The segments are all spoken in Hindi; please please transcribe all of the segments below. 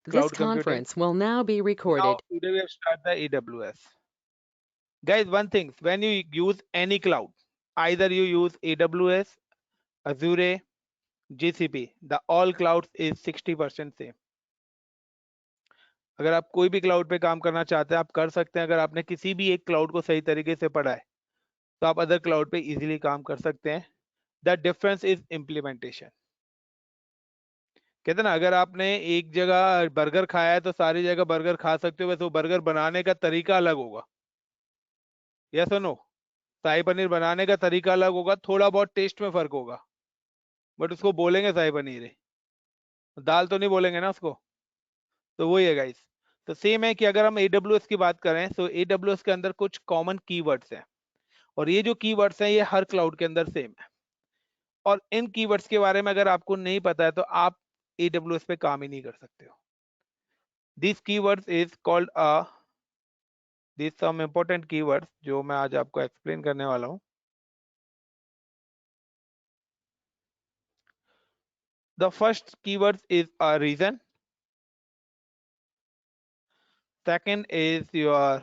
This cloud computing. conference will now be Now recorded. today we have started the AWS. Guys, one thing, when you use any cloud, either you use AWS, Azure, GCP, the all clouds is 60% same. अगर आप कोई भी क्लाउड पे काम करना चाहते हैं आप कर सकते हैं, अगर आपने किसी भी एक क्लाउड को सही तरीके से पढ़ा है तो आप अदर क्लाउड पे इजीली काम कर सकते हैं. The difference is implementation. कहते हैं ना, अगर आपने एक जगह बर्गर खाया है तो सारी जगह बर्गर खा सकते हो, वैसे वो बर्गर बनाने का तरीका अलग होगा. यस और नो? शाही पनीर बनाने का तरीका अलग होगा, थोड़ा बहुत टेस्ट में फर्क होगा, बट उसको बोलेंगे शाही पनीर है, दाल तो नहीं बोलेंगे ना उसको. तो वही है गाइस. तो सेम है कि अगर हम AWS की बात करें तो AWS के अंदर कुछ कॉमन कीवर्ड्स हैं, और ये जो कीवर्ड्स हैं ये हर क्लाउड के अंदर सेम है. और इन कीवर्ड्स के बारे में अगर आपको नहीं पता है तो आप AWS पे काम ही नहीं कर सकते हो. This keywords is called this some important keywords जो मैं आज आपको एक्सप्लेन करने वाला हूं. The first keywords is a region. Second is your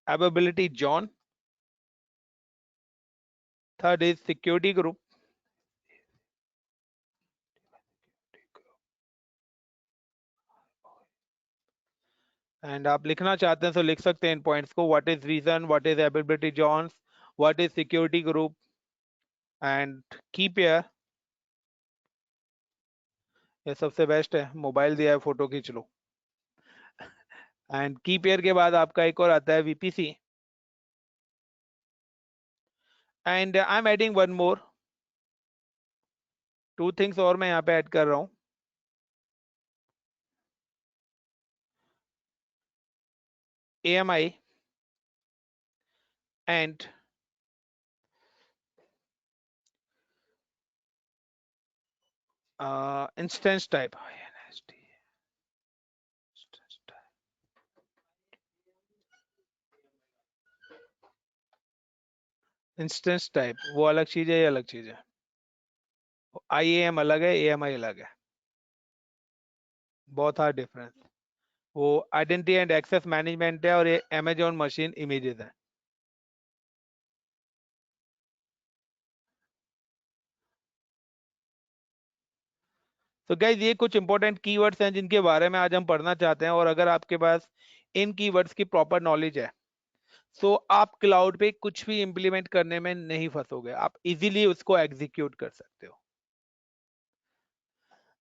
availability zone. Third is security group. And आप लिखना चाहते हैं तो लिख सकते हैं इन पॉइंट्स को. What is region, what is availability zones, what is security group and key pair. ये सबसे बेस्ट है, मोबाइल दिया है फोटो खींच लो. एंड की पेयर के बाद आपका एक और आता है VPC. And I am adding one more, two things और मैं यहाँ पे ऐड कर रहा हूँ. AMI and instance type. Instance type वो अलग चीज है, ये अलग चीज है. IAM अलग है, AMI अलग है, बहुत हार्ड डिफरेंस. वो आइडेंटिटी एंड एक्सेस मैनेजमेंट है और ये Amazon मशीन इमेजेस है. तो गाइज ये कुछ इंपॉर्टेंट कीवर्ड्स हैं जिनके बारे में आज हम पढ़ना चाहते हैं, और अगर आपके पास इन कीवर्ड्स की प्रॉपर नॉलेज है तो आप क्लाउड पे कुछ भी इंप्लीमेंट करने में नहीं फंसोगे, आप इजीली उसको एग्जीक्यूट कर सकते हो.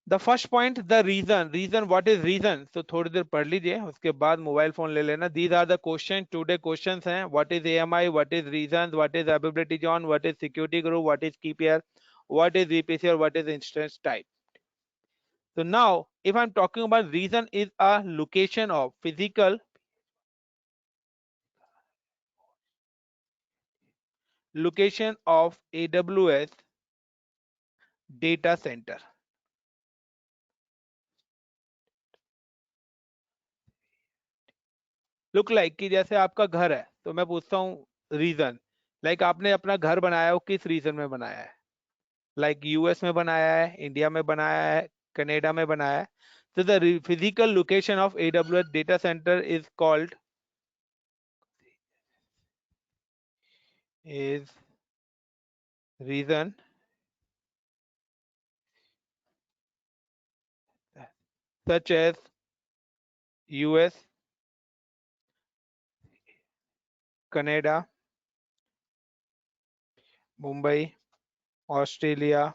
The first point, the region. Region, what is region? तो थोड़ी देर पढ़ लीजिए, उसके बाद मोबाइल फोन ले लेना. These are the question, today questions हैं. What is AMI, what is region, what is availability zone, what is security group, what is key pair, what is VPC और what is instance type. So now, if I'm talking about reason is a location of physical location of AWS data center. Look like कि जैसे आपका घर है तो मैं पूछता हूँ रीजन. लाइक आपने अपना घर बनाया हो, किस रीजन में बनाया है? लाइक US में बनाया है, इंडिया में बनाया है, कनाडा में बनाया है. So the physical location of AWS data center is called is region, such as US, Canada, Mumbai, Australia,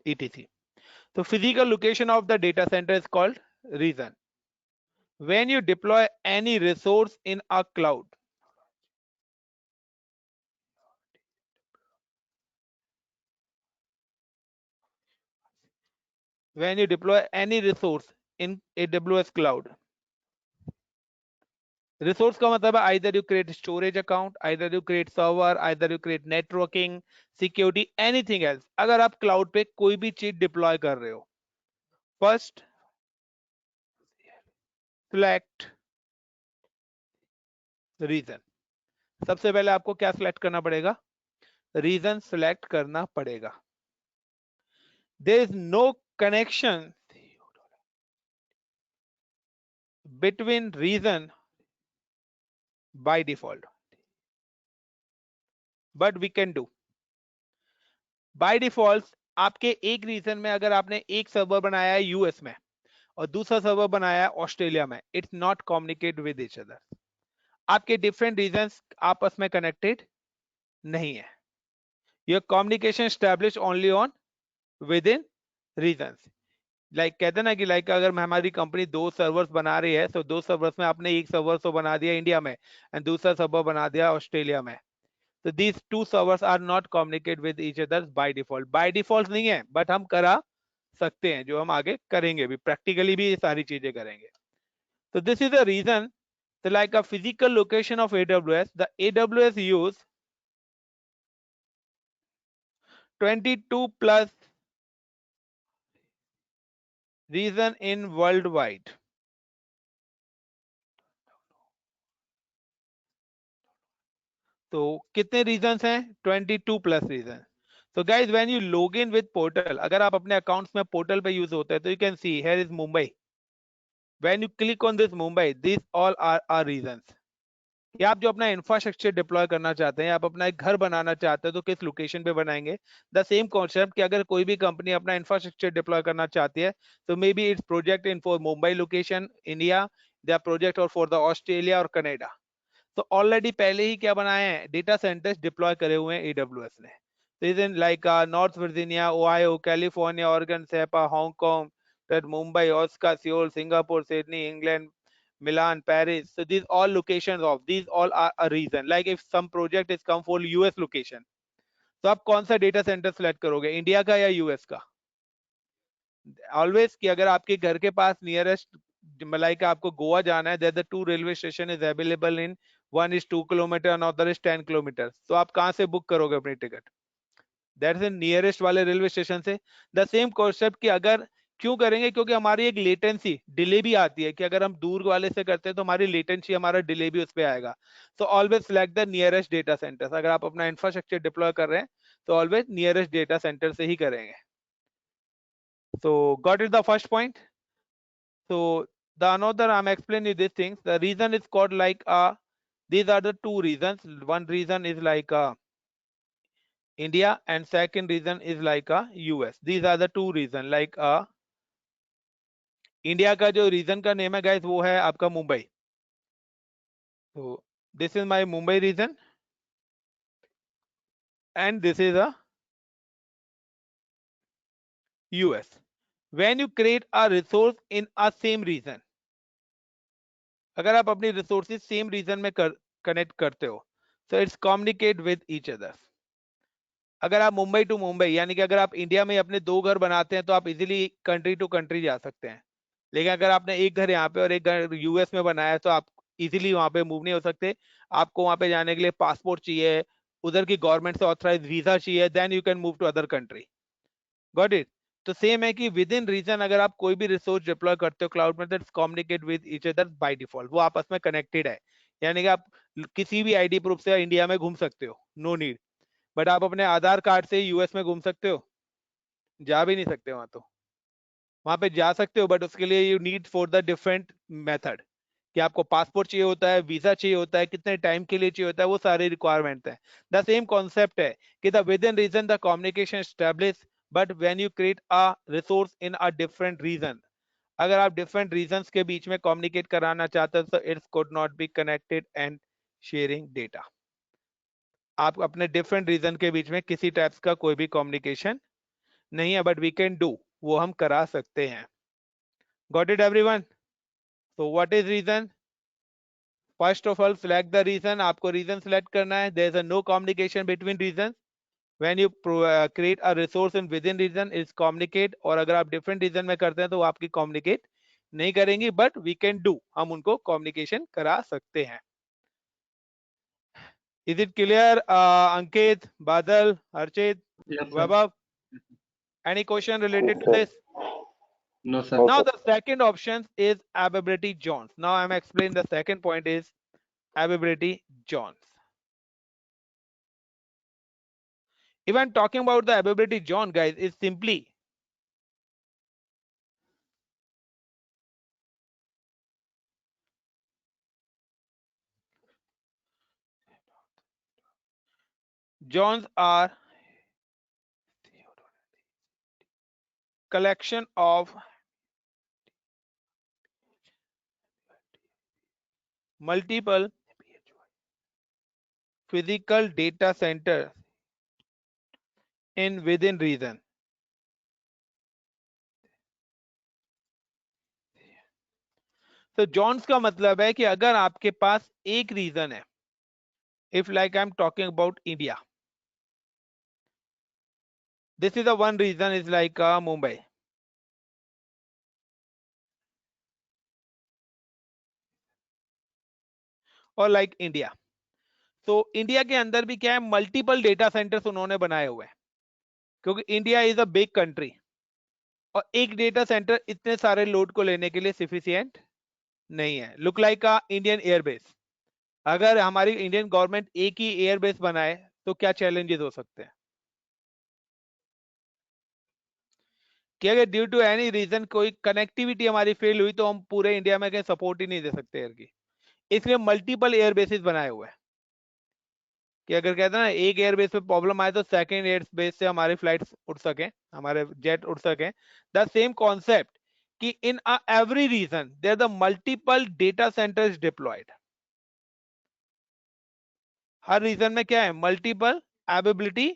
etc. So physical location of the data center is called region. When you deploy any resource in a cloud, when you deploy any resource in AWS cloud, resource का मतलब है either you create storage account, either you create server, either you create networking, security, anything else. अगर आप cloud पे कोई भी चीज deploy कर रहे हो, first select region. सबसे पहले आपको क्या select करना पड़ेगा? Region select करना पड़ेगा. There is no connection between reason by default, but we can do by default. आपके एक रीजन में अगर आपने एक सर्वर बनाया है यूएस में और दूसरा सर्वर बनाया है ऑस्ट्रेलिया में, it's not communicate with each other. आपके डिफरेंट रीजन्स आपस में कनेक्टेड नहीं है. Your communication establish only on within regions. Like कहते ना कि लाइक अगर हमारी कंपनी दो सर्वर्स बना रही है तो दो सर्वर्स में आपने एक सर्वर तो बना दिया इंडिया में एंड दूसरा सर्वर बना दिया ऑस्ट्रेलिया में. तो these two servers are not communicate with each other by default. by default नहीं है, बट हम करा सकते हैं, जो हम आगे करेंगे भी, प्रैक्टिकली भी ये सारी चीजें करेंगे. तो this is the region. So like a physical location of AWS, the AWS use 22 plus reason in worldwide. तो कितने रीजंस हैं? 22 plus region. So guys, when you log in with portal, अगर आप अपने अकाउंट्स में पोर्टल पे यूज होते हैं तो you can see here is Mumbai. When you click on this Mumbai, these all are reasons. कि आप जो अपना इंफ्रास्ट्रक्चर डिप्लॉय करना चाहते हैं, आप अपना एक घर बनाना चाहते हैं तो किस लोकेशन पे बनाएंगे. द सेम कॉन्सेप्ट कि अगर कोई भी कंपनी अपना इंफ्रास्ट्रक्चर डिप्लॉय करना चाहती है तो may be it's project in for Mumbai location India, the project और फॉर द ऑस्ट्रेलिया और कनाडा. तो ऑलरेडी पहले ही क्या बनाए हैं? डेटा सेंटर्स डिप्लॉय करे हुए हैं एडब्ल्यूएस ने. तो is in like North Virginia, Ohio, California, Oregon, सेपा, Hong Kong, Mumbai, Osaka, Seoul, Singapore, Sydney, England, Milan, Paris. So these all locations of these all are a reason. Like if some project is come for US location, तो आप कौन सा डेटा सेंटर सेलेक्ट करोगे, इंडिया का या यूएस का? ऑलवेज कि अगर आपके घर के पास नियरेस्ट, लाइक आपको गोवा जाना है, the two railway station is available in, one is 2 kilometre another is 10 kilometre. तो आप कहाँ से बुक करोगे अपनी टिकट? दैट इज नियरेस्ट वाले रेलवे स्टेशन से. द सेम कॉन्सेप्ट कि अगर, क्यों करेंगे? क्योंकि हमारी एक लेटेंसी डिले भी आती है कि अगर हम दूर वाले से करते हैं तो हमारी लेटेंसी, हमारा डिले भी उस पर आएगा. तो always select the nearest data centre. अगर आप अपना इंफ्रास्ट्रक्चर डिप्लॉय कर रहे हैं तो ऑलवेज नियरेस्ट डेटा सेंटर से ही करेंगे. So got it the first point? So the another I'm explaining you these things. The reason is called like these are the two reasons. One reason is like India and second reason is like US. These are the two reason. Like India का जो रीजन का नेम है गाइस वो है आपका मुंबई. तो this is my Mumbai region and this is a US. When you create a resource in a same region, अगर आप अपनी रिसोर्सेज सेम रीजन में कनेक्ट करते हो तो it's communicate with each other. अगर आप मुंबई टू मुंबई, यानी कि अगर आप इंडिया में अपने दो घर बनाते हैं तो आप इजीली कंट्री टू कंट्री जा सकते हैं. लेकिन अगर आपने एक घर यहाँ पे और एक घर यूएस में बनाया है तो आप इजीली वहां पे मूव नहीं हो सकते. आपको वहां पे जाने के लिए पासपोर्ट चाहिए, उधर की गवर्नमेंट से ऑथराइज वीजा चाहिए, then you can move to other country. Got it? तो सेम है कि विद इन रीजन अगर आप कोई भी रिसोर्स डिप्लॉय करते हो क्लाउड में, that's communicate with each other by default. वो आपस में कनेक्टेड है. यानी कि आप किसी भी आईडी प्रूफ से इंडिया में घूम सकते हो, नो नीड. बट आप अपने आधार कार्ड से यूएस में घूम सकते हो? जा भी नहीं सकते वहां. तो वहां पे जा सकते हो बट उसके लिए you need for the different method कि आपको पासपोर्ट चाहिए होता है, वीजा चाहिए होता है, कितने टाइम के लिए चाहिए होता है, वो सारे रिक्वायरमेंट है. द सेम कॉन्सेप्ट है कि the within region the communication establish, but when you create a resource in a different region, अगर आप डिफरेंट रीजन्स के बीच में कम्युनिकेट कराना चाहते हो तो it's could not be connected and sharing data. आप अपने डिफरेंट रीजन के बीच में किसी टाइप्स का कोई भी कम्युनिकेशन नहीं है, बट वी कैन डू, वो हम करा सकते हैं. Got it everyone? So what is reason? First of all, select the reason. आपको reason select करना है. There is a no communication between reasons. When you create a resource in within reason, is communicate. और अगर आप different reason में करते हैं तो वो आपकी communicate नहीं करेंगी, but we can do. हम उनको communication करा सकते हैं. Is it clear? Ankit, Badal, Archit, Yes, sir. Vaibhav, any question related to this? No, sir. Now the second option is availability zones. Now I'm explaining the second point is availability zones. If I'm talking about the availability zone, guys, is simply Zones are collection of multiple physical data centers in within region. तो जोन्स का मतलब है कि अगर आपके पास एक रीजन है, if like I am talking about India, this is the one region is like Mumbai, और लाइक इंडिया। तो इंडिया के अंदर भी क्या है, मल्टीपल डेटा सेंटर्स उन्होंने बनाए हुए हैं, क्योंकि India is a big country, और एक डेटा सेंटर इतने सारे लोड को लेने के लिए सफिशिएंट नहीं है। लुक लाइक इंडियन एयरबेस, अगर हमारी इंडियन गवर्नमेंट एक ही एयरबेस बनाए तो क्या चैलेंजेस हो सकते हैं कि अगर ड्यू टू एनी रीजन कोई कनेक्टिविटी हमारी फेल हुई तो हम पूरे इंडिया में कहीं सपोर्ट ही नहीं दे सकते एयर की। इसलिए मल्टीपल एयरबेसिस बनाए हुए हैं कि अगर कहते हैं ना एक एयरबेस पे प्रॉब्लम आए तो सेकंड एयरबेस से हमारे फ्लाइट्स उड़ सके, हमारे जेट उड़ सके। द सेम कॉन्सेप्ट कि in every region there the multiple data centres deployed. हर रीजन में क्या है, मल्टीपल एबिलिटी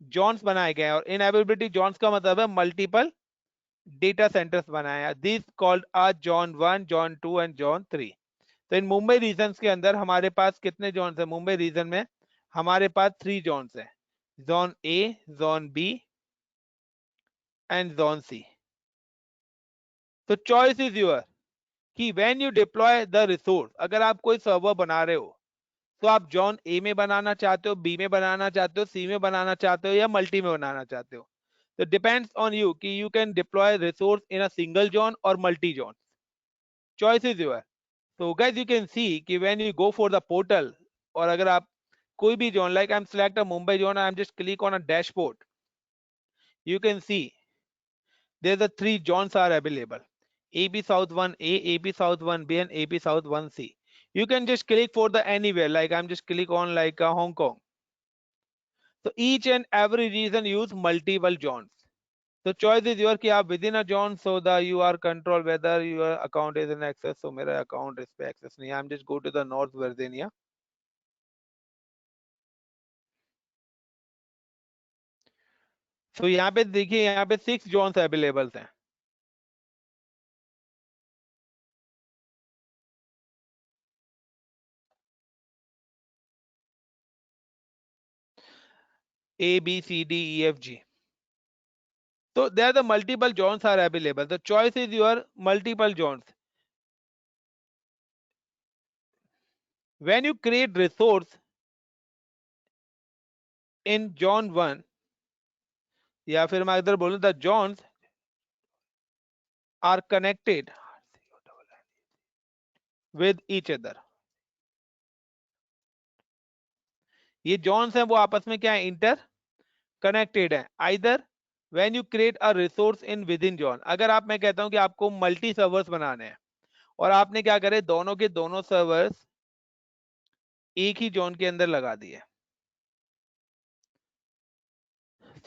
जोन्स बनाए गए हैं, और इन एबिलिटी जोन्स का मतलब है मल्टीपल डेटा सेंटर्स बनाया, this called John 1, John 2 and John 3। तो इन मुंबई रीजन के अंदर हमारे पास कितने जोन्स है, मुंबई रीजन में हमारे पास 3 जोन्स है, zone A, zone B and zone C. तो चॉइस इज योर कि when you deploy the resource, अगर आप कोई सर्वर बना रहे हो तो आप जॉन ए में बनाना चाहते हो, बी में बनाना चाहते हो, सी में बनाना चाहते हो, या मल्टी में बनाना चाहते हो। तो डिपेंड्स ऑन यू कि you can deploy resource in a single zone और multi zone, choice is your. तो गाइस यू कैन सी कि when you go for the portal, और अगर आप कोई भी zone, like I am select a Mumbai zone, I am just click on a dashboard, you can see there the 3 zones are available, AP South 1A, AP South 1B and AP South 1C. You can just click for the anywhere, like I'm just click on like Hong Kong. So each and every region use multiple zones. So choice is your कि आप within a zone, so the you are control whether your account is in access. So मेरा account इस पे access नहीं है, I'm just go to the North Virginia. So यहाँ पे देखिए, यहाँ पे 6 zones available हैं। A, B, C, D, E, F, G. So there the multiple zones are available. The choice is your multiple zones. When you create resource in zone 1, या फिर मैं इधर बोलूं, the zones are connected with each other. ये zones हैं वो आपस में क्या है, इंटर कनेक्टेड है। Either when you create a resource in with in zone, अगर आप, मैं कहता हूं कि आपको मल्टी सर्वर्स बनाने हैं और आपने क्या करे, दोनों के दोनों सर्वर्स एक ही जोन के अंदर लगा दिए,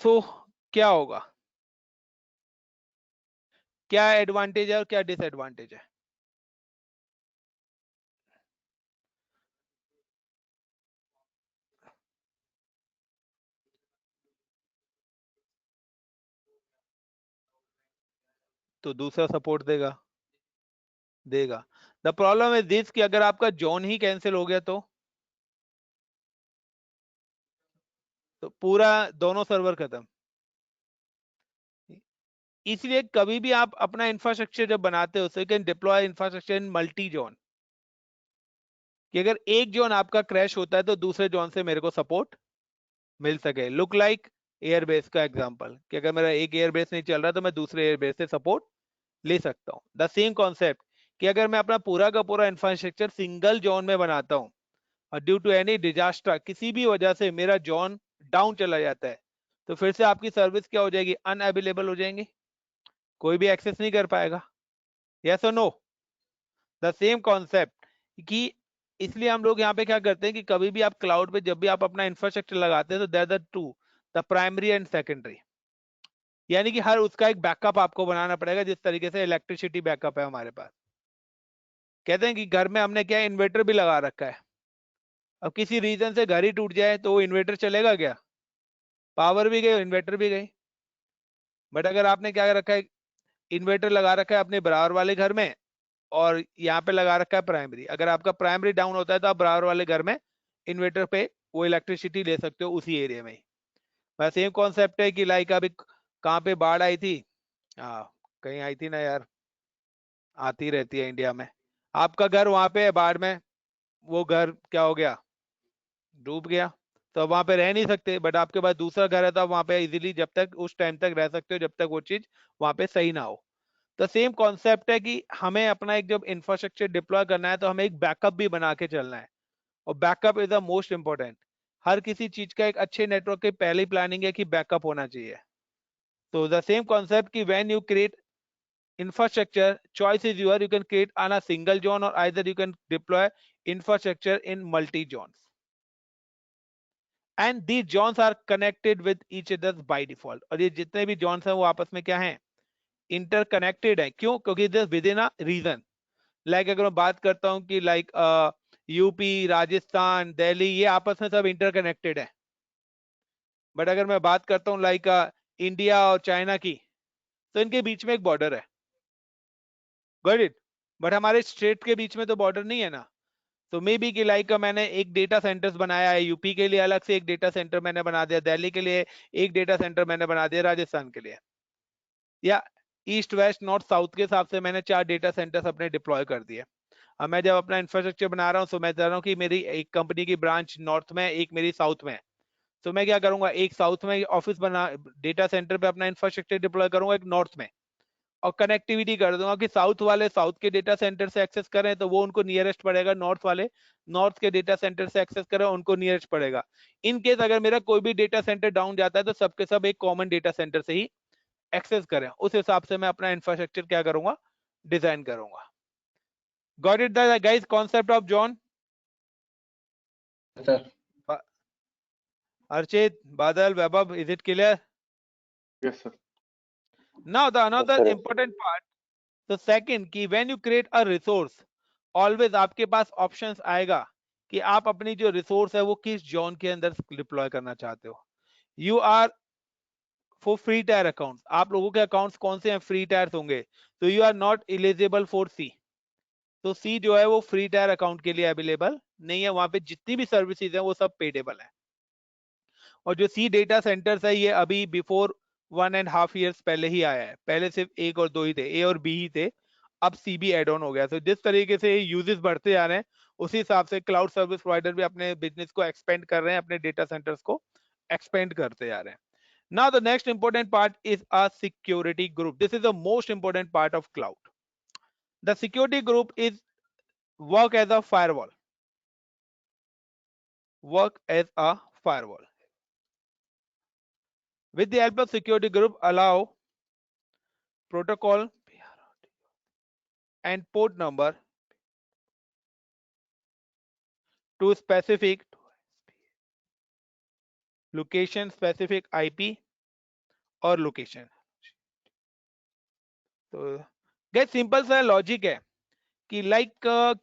तो क्या होगा, क्या एडवांटेज है और क्या डिसएडवांटेज है। तो दूसरा सपोर्ट देगा, देगा। द प्रॉब्लम इज दिस कि अगर आपका जोन ही कैंसिल हो गया तो पूरा दोनों सर्वर खत्म। इसलिए कभी भी आप अपना इंफ्रास्ट्रक्चर जब बनाते हो, so you can deploy infrastructure in multi zone, कि अगर एक जोन आपका क्रैश होता है तो दूसरे जोन से मेरे को सपोर्ट मिल सके। लुक लाइक एयरबेस का एग्जांपल, कि अगर मेरा एक एयरबेस नहीं चल रहा तो मैं दूसरे एयरबेस से सपोर्ट ले सकता हूँ। द सेम कॉन्सेप्ट कि अगर मैं अपना पूरा का पूरा इंफ्रास्ट्रक्चर सिंगल जोन में बनाता हूँ और ड्यू टू एनी डिजास्टर किसी भी वजह से मेरा जोन डाउन चला जाता है, तो फिर से आपकी सर्विस क्या हो जाएगी, अनअवेलेबल हो जाएंगी, कोई भी एक्सेस नहीं कर पाएगा। यस और नो। द सेम कॉन्सेप्ट कि इसलिए हम लोग यहाँ पे क्या करते हैं कि कभी भी आप क्लाउड पे जब भी आप अपना इंफ्रास्ट्रक्चर लगाते हैं तो there are two, the primary and secondary, यानी कि हर उसका एक बैकअप आपको बनाना पड़ेगा, जिस तरीके से इलेक्ट्रिसिटी बैकअप है हमारे पास। कहते हैं कि घर में हमने क्या इन्वर्टर भी लगा रखा है, अब किसी रीजन से घर ही टूट जाए तो वो इन्वर्टर चलेगा क्या? पावर भी गई, इन्वर्टर भी गई। बट अगर आपने क्या रखा है, इन्वर्टर लगा रखा है अपने बराबर वाले घर में, और यहाँ पे लगा रखा है प्राइमरी, अगर आपका प्राइमरी डाउन होता है तो आप बराबर वाले घर में इन्वर्टर पे वो इलेक्ट्रिसिटी ले सकते हो उसी एरिया में ही। बस सेम कॉन्सेप्ट है कि लाइक अभी कहाँ पे बाढ़ आई थी, हाँ कहीं आई थी ना यार, आती रहती है इंडिया में। आपका घर वहां पे है बाढ़ में, वो घर क्या हो गया, डूब गया, तो अब वहां पे रह नहीं सकते, बट आपके पास दूसरा घर है तो आप वहां पे इजीली जब तक उस टाइम तक रह सकते हो जब तक वो चीज वहां पे सही ना हो। तो सेम कॉन्सेप्ट है कि हमें अपना एक जब इंफ्रास्ट्रक्चर डिप्लॉय करना है तो हमें एक बैकअप भी बना के चलना है, और backup is the most important. हर किसी चीज का एक अच्छे नेटवर्क की पहली प्लानिंग है कि बैकअप होना चाहिए। तो द सेम कॉन्सेप्ट कि when you create infrastructure, choice is yours, you can create on a single zone or either you can deploy infrastructure in multi zones, and these zones are connected with each other by default। और ये जितने भी zones हैं वो आपस में क्या हैं, इंटरकनेक्टेड है। क्यों? क्योंकि this within a region. Like अगर मैं बात करता हूं कि लाइक यूपी, राजस्थान, दिल्ली, ये आपस में सब इंटरकनेक्टेड है। बट अगर मैं बात करता हूँ लाइक इंडिया और चाइना की, तो इनके बीच में एक बॉर्डर है, गॉट इट। बट हमारे स्टेट के बीच में तो बॉर्डर नहीं है ना। तो मे बी कि लाइक मैंने एक डेटा सेंटर्स बनाया है, यूपी के लिए अलग से एक डेटा सेंटर मैंने बना दिया, दिल्ली के लिए एक डेटा सेंटर मैंने बना दिया, राजस्थान के लिए, या ईस्ट वेस्ट नॉर्थ साउथ के हिसाब से मैंने 4 डेटा सेंटर्स अपने डिप्लॉय कर दिए। अब मैं जब अपना इंफ्रास्ट्रक्चर बना रहा हूँ तो मैं चाह रहा हूँ कि मेरी एक कंपनी की ब्रांच नॉर्थ में, एक मेरी साउथ में, तो मैं क्या करूंगा, एक साउथ में ऑफिस बना, डेटा सेंटर पे अपना इंफ्रास्ट्रक्चर डिप्लॉय करूंगा एक नॉर्थ में, और कनेक्टिविटी कर दूंगा कि साउथ वाले साउथ के डेटा सेंटर से एक्सेस करें तो वो उनको नियरेस्ट पड़ेगा, नॉर्थ वाले नॉर्थ के डेटा सेंटर से एक्सेस करें उनको नियरेस्ट पड़ेगा। इन केस अगर मेरा कोई भी डेटा सेंटर डाउन जाता है तो सबके सब एक कॉमन डेटा सेंटर से ही एक्सेस करें, उस हिसाब से मैं अपना इंफ्रास्ट्रक्चर क्या करूंगा, डिजाइन करूंगा। Got it the guys concept of zone? Sir. Archit, Badal, Vaibhav, is it clear? Yes sir. Now the another sir. Important part, तो सेकंड कि when you create a resource, always आपके पास ऑप्शंस आएगा कि आप अपनी जो रिसोर्स है वो किस जोन के अंदर डिप्लॉय करना चाहते हो। You are for free tier accounts, आप लोगों के अकाउंट्स कौन से हैं, फ्री टायर्स होंगे, तो you are not eligible for C. तो सी जो है वो फ्री टायर अकाउंट के लिए अवेलेबल नहीं है, वहां पे जितनी भी सर्विसेज है वो सब पेडेबल है। और जो सी डेटा सेंटर्स है ये अभी बिफोर 1.5 ईयर्स पहले ही आया है, पहले सिर्फ एक और दो ही थे, ए और बी ही थे, अब सी भी एड ऑन हो गया। तो जिस तरीके से यूजेस बढ़ते जा रहे हैं उसी हिसाब से क्लाउड सर्विस प्रोवाइडर भी अपने बिजनेस को एक्सपेंड कर रहे हैं, अपने डेटा सेंटर्स को एक्सपेंड करते जा रहे हैं। Now the next important part is a security group. This is the most important part of cloud. The security group is work as a firewall. Work as a firewall. With the help of security group, allow protocol and port number to specific location, specific IP और लोकेशन। तो गैस सिंपल सा लॉजिक है कि लाइक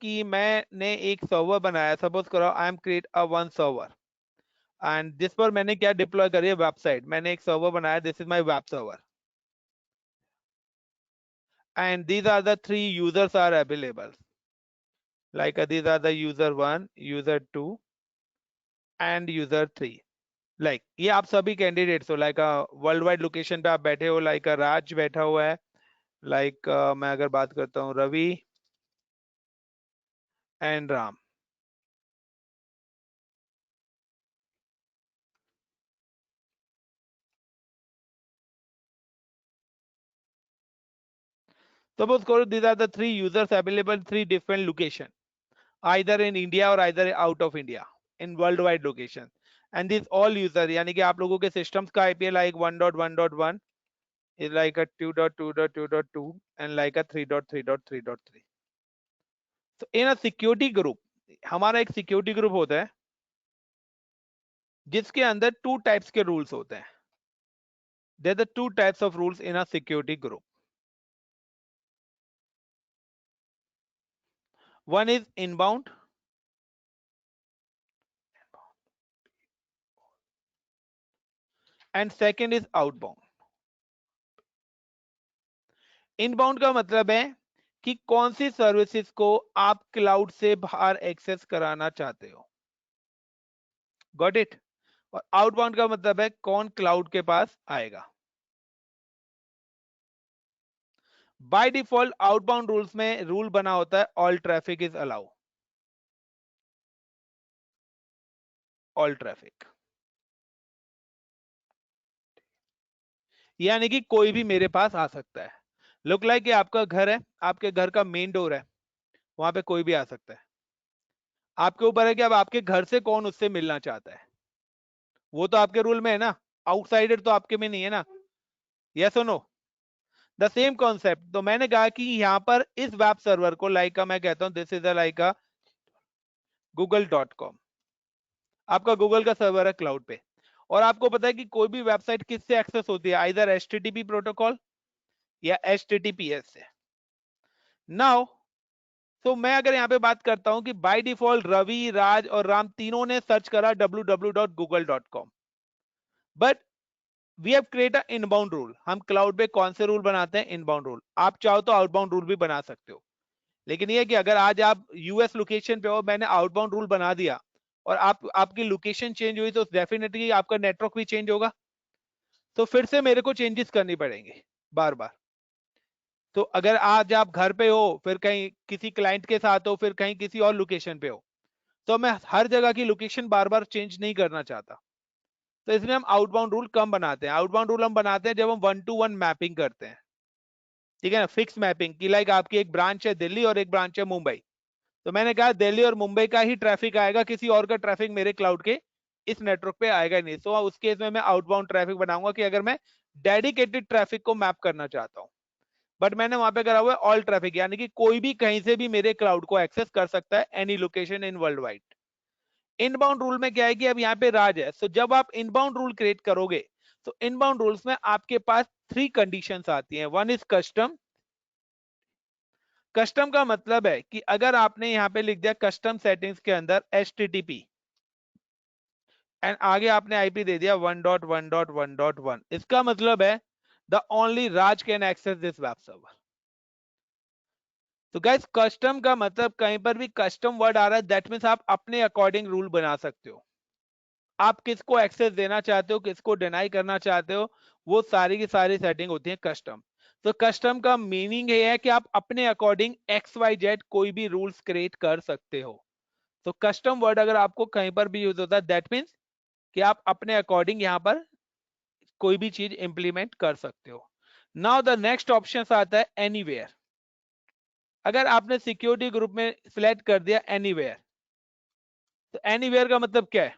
कि मैंने एक सर्वर बनाया, सपोज करो I am create a one server, and जिस पर मैंने क्या डिप्लॉय करी है, वेबसाइट, मैंने एक सर्वर बनाया, this is my web server, and these are the 3 users are available, like these are the user 1, user 2 and user 3। Like ये आप सभी कैंडिडेट्स हो, लाइक वर्ल्ड वाइड लोकेशन पे आप बैठे हो, लाइक राज बैठा हुआ है, लाइक मैं अगर बात करता हूँ रवि एंड राम। Suppose करो these are the 3 users available, 3 different location, either in India or either out of India, in worldwide location, and these all user यानी कि आप लोगों के systems का IP है like 1.1.1 is like a 2.2.2.2 and like a 3.3.3.3। So in a security group, हमारा एक सिक्योरिटी ग्रुप होता है जिसके अंदर 2 टाइप्स के रूल्स होते हैं. There are 2 types of rules in a security group. One is inbound and second is outbound. Inbound का मतलब है कि कौन सी सर्विसेज को आप क्लाउड से बाहर एक्सेस कराना चाहते हो. Got it. और आउटबाउंड का मतलब है कौन क्लाउड के पास आएगा. बाय डिफॉल्ट आउटबाउंड रूल्स में रूल बना होता है all traffic is allow. All traffic यानी कि कोई भी मेरे पास आ सकता है. लुक लाइक कि आपका घर है, आपके घर का मेन डोर है, वहां पे कोई भी आ सकता है. आपके ऊपर है कि अब आपके घर से कौन उससे मिलना चाहता है. वो तो आपके रूल में है ना, आउटसाइडर तो आपके में नहीं है ना. यस और नो. The same concept. तो मैंने कहा कि यहां पर इस वेब सर्वर को लाइक का मैं कहता हूं this is like a google.com. आपका गूगल का सर्वर है क्लाउड पे, और आपको पता है कि कोई भी वेबसाइट किससे एक्सेस होती है, आइदर एचटीटीपी प्रोटोकॉल या एचटीटीपीएस से. नाउ तो मैं अगर यहाँ पे बात करता हूं कि बाय डिफॉल्ट रवि, राज और राम तीनों ने सर्च करा www.google.com, but we have create a inbound rule. हम क्लाउड पे कौन से रूल बनाते हैं, इनबाउंड रूल. आप चाहो तो आउटबाउंड रूल भी बना सकते हो, लेकिन ये कि अगर आज आप यूएस लोकेशन पे हो, मैंने आउटबाउंड रूल बना दिया और आपकी लोकेशन चेंज हुई तो डेफिनेटली आपका नेटवर्क भी चेंज होगा, तो फिर से मेरे को चेंजेस करनी पड़ेंगे बार बार. तो अगर आज आप घर पे हो, फिर कहीं किसी क्लाइंट के साथ हो, फिर कहीं किसी और लोकेशन पे हो, तो मैं हर जगह की लोकेशन बार बार चेंज नहीं करना चाहता. तो इसलिए हम आउटबाउंड रूल कम बनाते हैं. आउटबाउंड रूल हम बनाते हैं जब हम 1-to-1 मैपिंग करते हैं. ठीक है ना, फिक्स मैपिंग की. लाइक आपकी एक ब्रांच है दिल्ली और एक ब्रांच है मुंबई, तो मैंने कहा दिल्ली और मुंबई का ही ट्रैफिक आएगा, किसी और का ट्रैफिक मेरे क्लाउड के इस नेटवर्क पे आएगा नहीं. तो उस केस में मैं आउटबाउंड ट्रैफिक बनाऊंगा कि अगर मैं डेडिकेटेड ट्रैफिक को मैप करना चाहता हूं, बट मैंने वहां पे करा हुआ है ऑल ट्रैफिक, यानी कि कोई भी कहीं से भी मेरे क्लाउड को एक्सेस कर सकता है, any location in world wide. Inbound rule में क्या है कि अब यहाँ पे राज है, तो जब आप इनबाउंड रूल क्रिएट करोगे तो इनबाउंड रूल्स में आपके पास 3 कंडीशंस आती हैं. One is custom. कस्टम का मतलब है कि अगर आपने यहाँ पे लिख दिया कस्टम सेटिंग्स के अंदर HTTP एंड आगे आपने आईपी दे दिया 1.1.1.1, इसका मतलब है the only Raj can access this web server. तो गाइस कस्टम का मतलब कहीं पर भी कस्टम वर्ड आ रहा है, दैट मींस आप अपने अकॉर्डिंग रूल बना सकते हो. आप किसको एक्सेस देना चाहते हो, किसको डिनाई करना चाहते हो, वो सारी की सारी सेटिंग होती है कस्टम. तो कस्टम का मीनिंग ये है कि आप अपने अकॉर्डिंग XYZ कोई भी रूल्स क्रिएट कर सकते हो. तो कस्टम वर्ड अगर आपको कहीं पर भी यूज होता है, दैट मीन्स कि आप अपने अकॉर्डिंग यहां पर कोई भी चीज इंप्लीमेंट कर सकते हो. नाउ द नेक्स्ट ऑप्शन आता है एनीवेयर. अगर आपने सिक्योरिटी ग्रुप में सिलेक्ट कर दिया एनीवेयर, तो एनीवेयर का मतलब क्या है,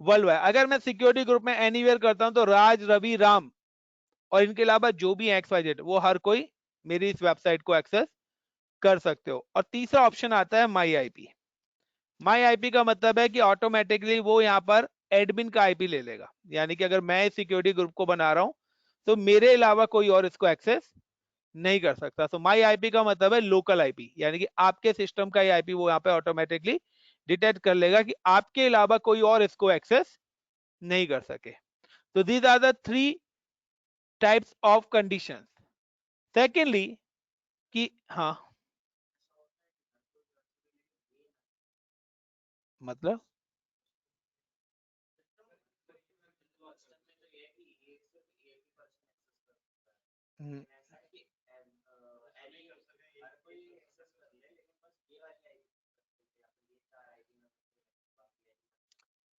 वर्ल्ड वाइड. अगर मैं सिक्योरिटी ग्रुप में एनीवेयर करता हूं तो राज, रवि, राम और इनके अलावा जो भी XYZ वो हर कोई मेरी इस वेबसाइट को एक्सेस कर सकते हो. और तीसरा ऑप्शन आता है माई आईपी. माई आईपी का मतलब है कि ऑटोमेटिकली वो यहाँ पर एडमिन का आईपी ले लेगा, यानी कि अगर मैं सिक्योरिटी ग्रुप को बना रहा हूं तो मेरे अलावा कोई और इसको एक्सेस नहीं कर सकता. तो माई आईपी का मतलब है लोकल आईपी, यानी कि आपके सिस्टम का आईपी वो यहाँ पे ऑटोमेटिकली डिटेक्ट कर लेगा कि आपके अलावा कोई और इसको एक्सेस नहीं कर सके. तो these are the 3 types of conditions. Secondly कि हाँ मतलब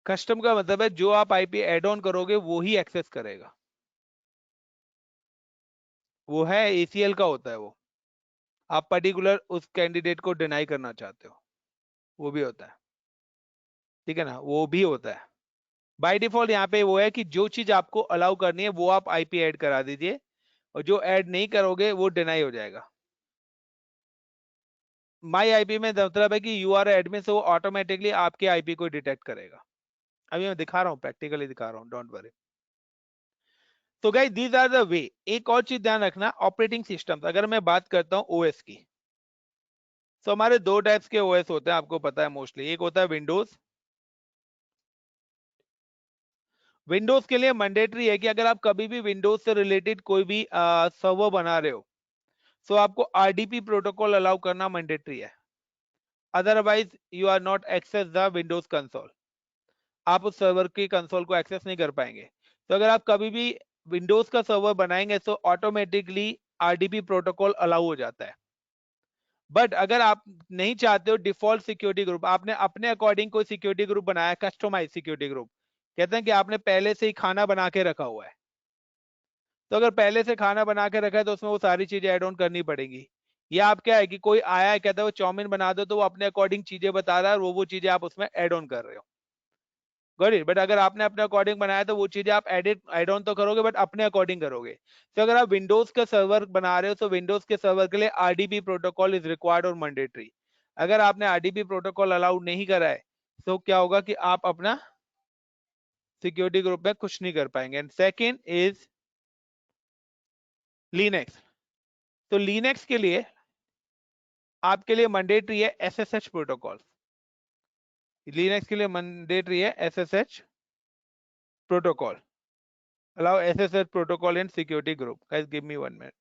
कस्टम का मतलब है जो आप आईपी एड ऑन करोगे वो ही एक्सेस करेगा. वो है ACL का होता है वो. आप पर्टिकुलर उस कैंडिडेट को डिनाई करना चाहते हो, वो भी होता है. ठीक है ना, वो भी होता है. बाय डिफॉल्ट यहाँ पे वो है कि जो चीज आपको अलाउ करनी है वो आप आईपी ऐड करा दीजिए, और जो ऐड नहीं करोगे वो डिनाई हो जाएगा. माई आईपी में मतलब है कि यू आर एडमिन, से वो ऑटोमेटिकली आपके आईपी को डिटेक्ट करेगा। अभी मैं दिखा रहा हूँ, प्रैक्टिकली दिखा रहा हूँ, डोंट वरी। तो guys these are the way. एक और चीज ध्यान रखना, ऑपरेटिंग सिस्टम, अगर मैं बात करता हूँ ओएस की, तो हमारे दो टाइप्स के ओएस होते हैं, आपको पता है मोस्टली। एक होता है विंडोज। विंडोज के लिए मैंडेटरी है कि अगर आप कभी भी विंडोज से रिलेटेड कोई भी सर्वर बना रहे हो, तो आपको आरडीपी प्रोटोकॉल अलाउ करना मैंडेटरी है। Otherwise you are not access the Windows console, आप उस सर्वर की कंसोल को एक्सेस नहीं कर पाएंगे। तो अगर आप कभी भी विंडोज का सर्वर बनाएंगे तो ऑटोमेटिकली आरडीपी प्रोटोकॉल अलाउ हो जाता है। बट अगर आप नहीं चाहते हो डिफॉल्ट सिक्योरिटी ग्रुप, आपने अपने अकॉर्डिंग कोई सिक्योरिटी ग्रुप बनाया, कस्टमाइज सिक्योरिटी ग्रुप, कहते हैं कि आपने पहले से ही खाना बना के रखा हुआ है, तो अगर पहले से खाना बना के रखा है तो उसमें वो सारी चीजें ऐड ऑन करनी पड़ेगी। या आप क्या है कि कोई आया है कहता है वो चाउमीन बना दो, तो वो अपने अकॉर्डिंग चीजें बता रहा है और वो चीजें आप उसमें ऐड ऑन कर रहे हो। Got it. बट अगर आपने अपने अकॉर्डिंग बनाया तो वो चीजें आप एडिट ऐड ऑन तो करोगे बट अपने अकॉर्डिंग करोगे। तो अगर आप विंडोज का सर्वर बना रहे हो तो विंडोज के सर्वर के लिए आरडीबी प्रोटोकॉल इज रिक्वायर्ड और मैंडेटरी। अगर आपने आरडीबी प्रोटोकॉल अलाउड नहीं करा है तो क्या होगा कि आप अपना सिक्योरिटी ग्रुप में कुछ नहीं कर पाएंगे। And second is Linux. तो लिनक्स के लिए आपके लिए मैंडेटरी है एसएसएच प्रोटोकॉल। लिनक्स के लिए मैंडेटरी है SSH protocol. allow SSH protocol in security group. Guys, give me 1 minute.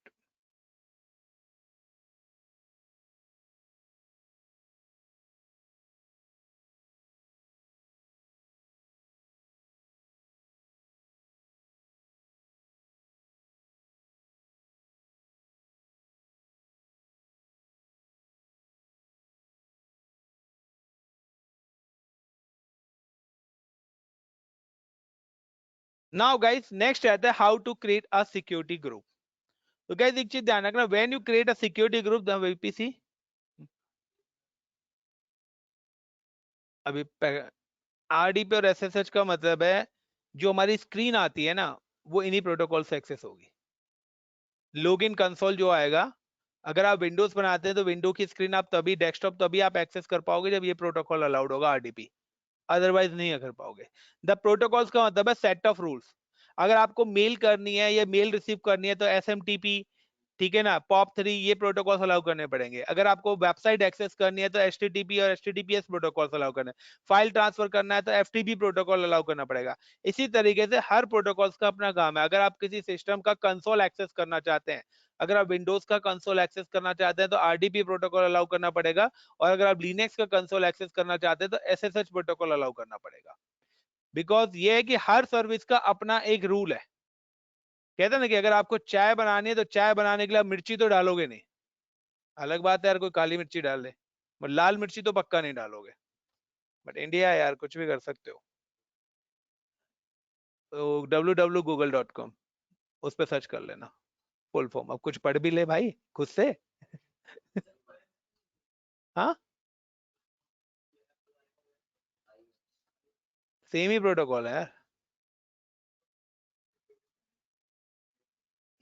Now guys, next आता है how to create a security group. तो guys एक चीज ध्यान रखना, when you create a security group the VPC, अभी आरडीपी और एसएसएच का मतलब है जो हमारी स्क्रीन आती है ना, वो इन्हीं प्रोटोकॉल से एक्सेस होगी। लॉगिन कंसोल जो आएगा, अगर आप विंडोज बनाते हैं तो विंडो की स्क्रीन आप तभी, डेस्कटॉप तभी आप एक्सेस कर पाओगे जब ये प्रोटोकॉल अलाउड होगा आरडीपी, अदरवाइज नहीं कर पाओगे। द प्रोटोकॉल्स का मतलब है सेट ऑफ रूल्स। अगर आपको मेल करनी है या मेल रिसीव करनी है तो एसएमटीपी, ठीक है ना, पॉप 3, ये प्रोटोकॉल्स अलाउ करने पड़ेंगे। अगर आपको वेबसाइट एक्सेस करनी है तो एचटीटीपी और एचटीटीपीएस प्रोटोकॉल्स अलाउ करने, फाइल ट्रांसफर करना है तो एफटीपी प्रोटोकॉल अलाउ करना पड़ेगा। इसी तरीके से हर प्रोटोकॉल्स का अपना काम है। अगर आप किसी सिस्टम का कंसोल एक्सेस करना चाहते हैं, अगर आप विंडोज का कंसोल एक्सेस करना चाहते हैं तो आरडीपी प्रोटोकॉल अलाउ करना पड़ेगा, और अगर आप लिनक्स का कंसोल एक्सेस करना चाहते हैं तो एसएसएच प्रोटोकॉल अलाउ करना पड़ेगा। बिकॉज ये है कि हर सर्विस का अपना एक रूल है। कहते हैं ना कि अगर आपको चाय बनानी है तो चाय बनाने के लिए आप मिर्ची तो डालोगे नहीं, अलग बात है यार कोई काली मिर्ची डाल दे, बट लाल मिर्ची तो पक्का नहीं डालोगे। बट इंडिया है यार, कुछ भी कर सकते हो। तो www.google.com, उस पर सर्च कर लेना फुल फॉर्म। अब कुछ पढ़ भी ले भाई खुद से। हाँ, सेम ही प्रोटोकॉल है यार।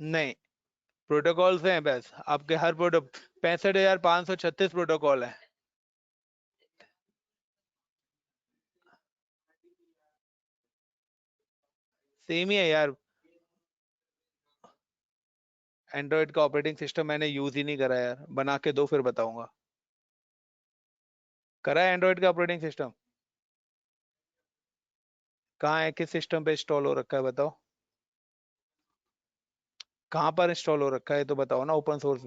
नहीं, प्रोटोकॉल्स हैं बस आपके, हर प्रोटो 65,536 प्रोटोकॉल है। सेम ही है यार। एंड्रॉइड का ऑपरेटिंग सिस्टम मैंने यूज ही नहीं करा यार, बना के दो फिर बताऊंगा। करा है एंड्रॉइड का ऑपरेटिंग सिस्टम? कहाँ है, किस सिस्टम पे इंस्टॉल हो रखा है बताओ? कहाँ पर इंस्टॉल हो रखा है तो बताओ ना, ओपन सोर्स।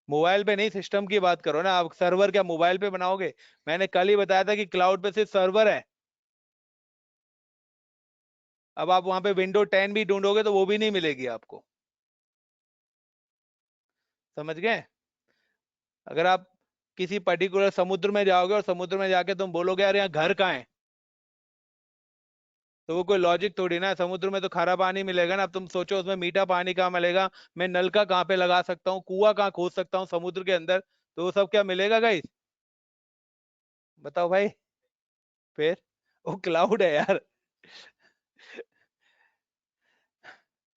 मोबाइल पे नहीं, सिस्टम की बात करो ना आप। सर्वर क्या मोबाइल पे बनाओगे? मैंने कल ही बताया था कि क्लाउड पे सिर्फ सर्वर है। अब आप वहां पे विंडो 10 भी ढूंढोगे तो वो भी नहीं मिलेगी आपको। समझ गए? अगर आप किसी पर्टिकुलर समुद्र में जाओगे और समुद्र में जाके तुम बोलोगे यार यहाँ घर कहाँ है, तो वो कोई लॉजिक थोड़ी ना है। समुद्र में तो खारा पानी मिलेगा ना। अब तुम सोचो उसमें मीठा पानी कहाँ मिलेगा, मैं नलका कहाँ पे लगा सकता हूँ, कुआं कहाँ खोद सकता हूँ समुद्र के अंदर, तो वो सब क्या मिलेगा गाइस? बताओ भाई। फिर वो क्लाउड है यार।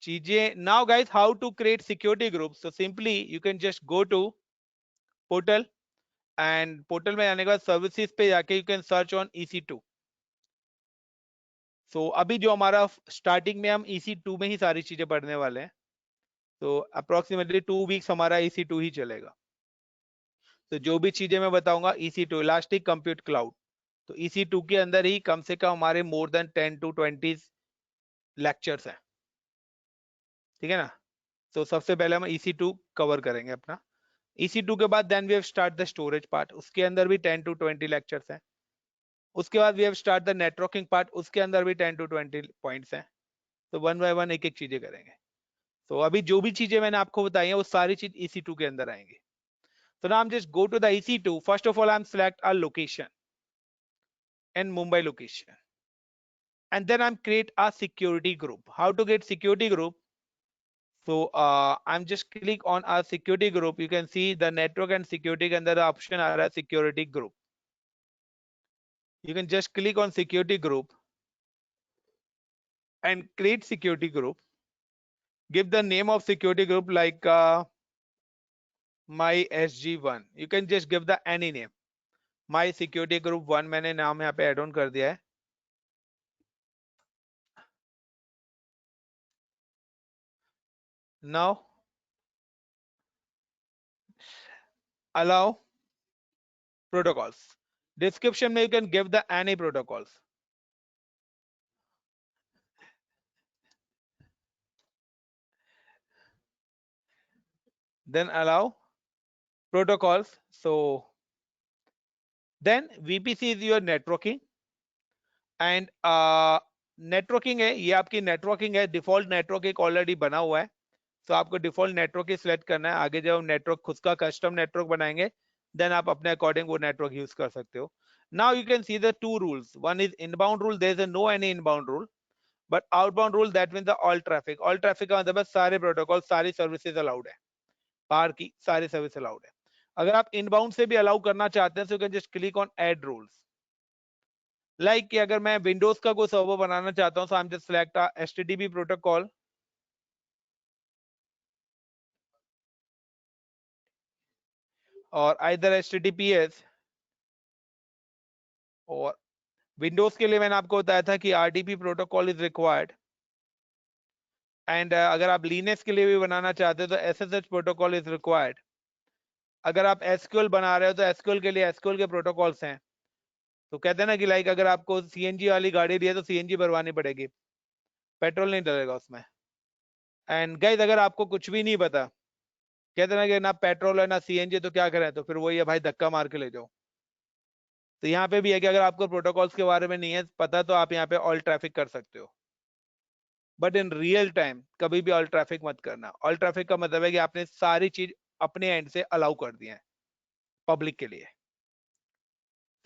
चीजें now guys, how to create security group. So simply you can just go to portal, and portal में आने के बाद सर्विसेज पे जाके you can search on EC2। So अभी जो हमारा स्टार्टिंग में हम EC2 में ही सारी चीजें पढ़ने वाले हैं, तो अप्रोक्सीमेटली 2 वीक्स हमारा EC2 ही चलेगा। तो जो भी चीजें मैं बताऊंगा EC2 इलास्टिक कंप्यूट क्लाउड, तो EC2 के अंदर ही कम से कम हमारे मोर देन 10 to 20 लेक्चर्स हैं, ठीक है ना। तो सबसे पहले हम EC2 कवर करेंगे अपना। EC2 के बाद then we have start the storage part, उसके अंदर भी 10 to 20 लेक्चर्स हैं। उसके बाद we have start the networking part, उसके अंदर भी 10 to 20 पॉइंट्स हैं। तो वन बाय वन एक एक चीजें करेंगे। तो अभी जो भी चीजें मैंने आपको बताई हैं वो सारी चीज EC2 के अंदर आएंगी। So now I'm just go to the EC2. First of all, I'm select a location and Mumbai location. And then I'm create a security group. How to get security group? So I'm just click on a security group. You can see the network and security के अंदर option आ रहा है security group. You can just click on security group and create security group. Give the name of security group like my SG1. You can just give the any name. My security group 1 मैंने नाम यहाँ पे add on कर दिया है। Now allow protocols. Description में you can give the any protocols. Then allow protocols. So then VPC is your networking and networking है, ये आपकी नेटवर्किंग है। डिफॉल्ट नेटवर्क एक ऑलरेडी बना हुआ है, तो आपको डिफॉल्ट नेटवर्क ही सिलेक्ट करना है। आगे जब हम नेटवर्क खुद का कस्टम नेटवर्क बनाएंगे देन आप अपने अकॉर्डिंग वो नेटवर्क यूज कर सकते हो। Now you can see the two rules, one is inbound rule, there is no any inbound rule, but outbound rule that mean the all traffic. All traffic का मतलब सारे प्रोटोकॉल सारी सर्विसेज अलाउड है, बाहर की सारी सर्विस अलाउड है। अगर आप इनबाउंड से भी अलाउ करना चाहते हैं तो you can just click on add rules. Like कि अगर मैं विंडोज का कोई सर्वर बनाना चाहता हूं, so I am just select HTTP protocol और आइदर HTTPS, और विंडोज के लिए मैंने आपको बताया था कि RDP protocol is required. And अगर आप लिनक्स के लिए भी बनाना चाहते हो तो SSH प्रोटोकॉल इज रिक्वायर्ड। अगर आप SQL बना रहे हो तो SQL के लिए SQL के प्रोटोकॉल्स हैं। तो कहते हैं ना कि लाइक अगर आपको CNG वाली गाड़ी दी है तो CNG भरवानी पड़ेगी, पेट्रोल नहीं डलेगा उसमें। एंड गाइस अगर आपको कुछ भी नहीं पता, कहते हैं ना कि ना पेट्रोल है ना CNG, तो क्या करें, तो फिर वही है भाई, धक्का मार के ले जाओ। तो यहाँ पे भी है कि अगर आपको प्रोटोकॉल्स के बारे में नहीं है पता तो आप यहाँ पे ऑल ट्रैफिक कर सकते हो, बट इन रियल टाइम कभी भी ऑल ट्रैफिक मत करना। ऑल ट्रैफिक का मतलब है कि आपने सारी चीज अपने एंड से अलाउ कर दी है पब्लिक के लिए,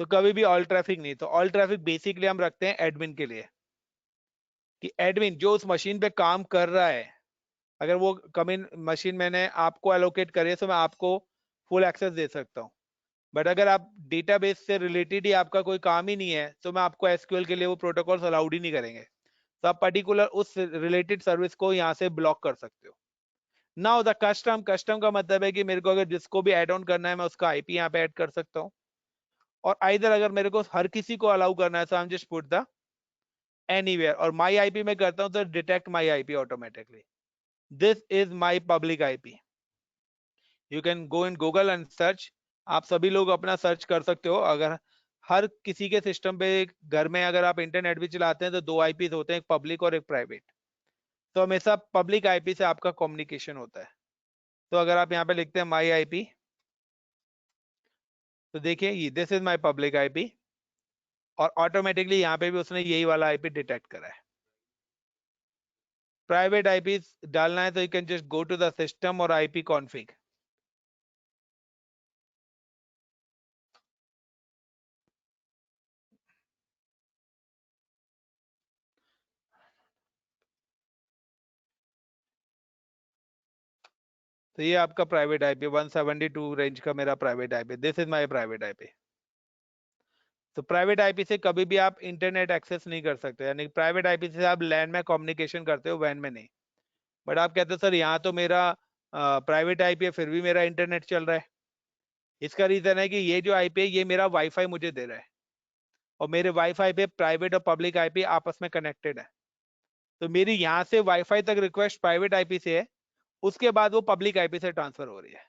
तो कभी भी ऑल ट्रैफिक नहीं। तो ऑल ट्रैफिक बेसिकली हम रखते हैं एडमिन के लिए, कि एडमिन जो उस मशीन पे काम कर रहा है, अगर वो कमिन मशीन मैंने आपको एलोकेट करी है तो मैं आपको फुल एक्सेस दे सकता हूँ। बट अगर आप डेटाबेस से रिलेटेड ही आपका कोई काम ही नहीं है तो मैं आपको SQL के लिए वो प्रोटोकॉल्स अलाउड ही नहीं करेंगे, तो आप पर्टिकुलर उस रिलेटेड सर्विस को यहाँ से ब्लॉक कर सकते हो। नाउ द कस्टम, कस्टम का मतलब है कि मेरे को अगर जिसको भी ऐड ऑन करना है मैं उसका IP यहाँ पे ऐड कर सकता हूँ, और आइदर अगर मेरे को हर किसी को अलाउ करना है तो आई am just put the anywhere, और माई IP में करता हूँ तो detect my IP automatically. This is my public IP। You can go in Google and search, आप सभी लोग अपना सर्च कर सकते हो। अगर हर किसी के सिस्टम पे घर में अगर आप इंटरनेट भी चलाते हैं तो 2 IPs होते हैं, एक पब्लिक और एक प्राइवेट। तो हमेशा पब्लिक IP से आपका कम्युनिकेशन होता है। तो अगर आप यहाँ पे लिखते हैं माई IP, तो देखिए ये this is my public IP, और ऑटोमेटिकली यहाँ पे भी उसने यही वाला IP डिटेक्ट करा है। प्राइवेट IP डालना है तो you can just go to the system और IP कॉन्फ़िग। तो ये आपका प्राइवेट IP 172 रेंज का मेरा private IP, this is my private IP। तो प्राइवेट IP से कभी भी आप इंटरनेट एक्सेस नहीं कर सकते, यानी प्राइवेट IP से आप लैन में कम्युनिकेशन करते हो, वैन में नहीं। बट आप कहते हो सर यहाँ तो मेरा प्राइवेट IP है फिर भी मेरा इंटरनेट चल रहा है, इसका रीजन है कि ये जो आईपी है ये मेरा वाईफाई मुझे दे रहा है, और मेरे वाईफाई पे प्राइवेट और पब्लिक आईपी आपस में कनेक्टेड है। तो मेरी यहाँ से वाईफाई तक रिक्वेस्ट प्राइवेट आईपी से है, उसके बाद वो पब्लिक आईपी से ट्रांसफर हो रही है।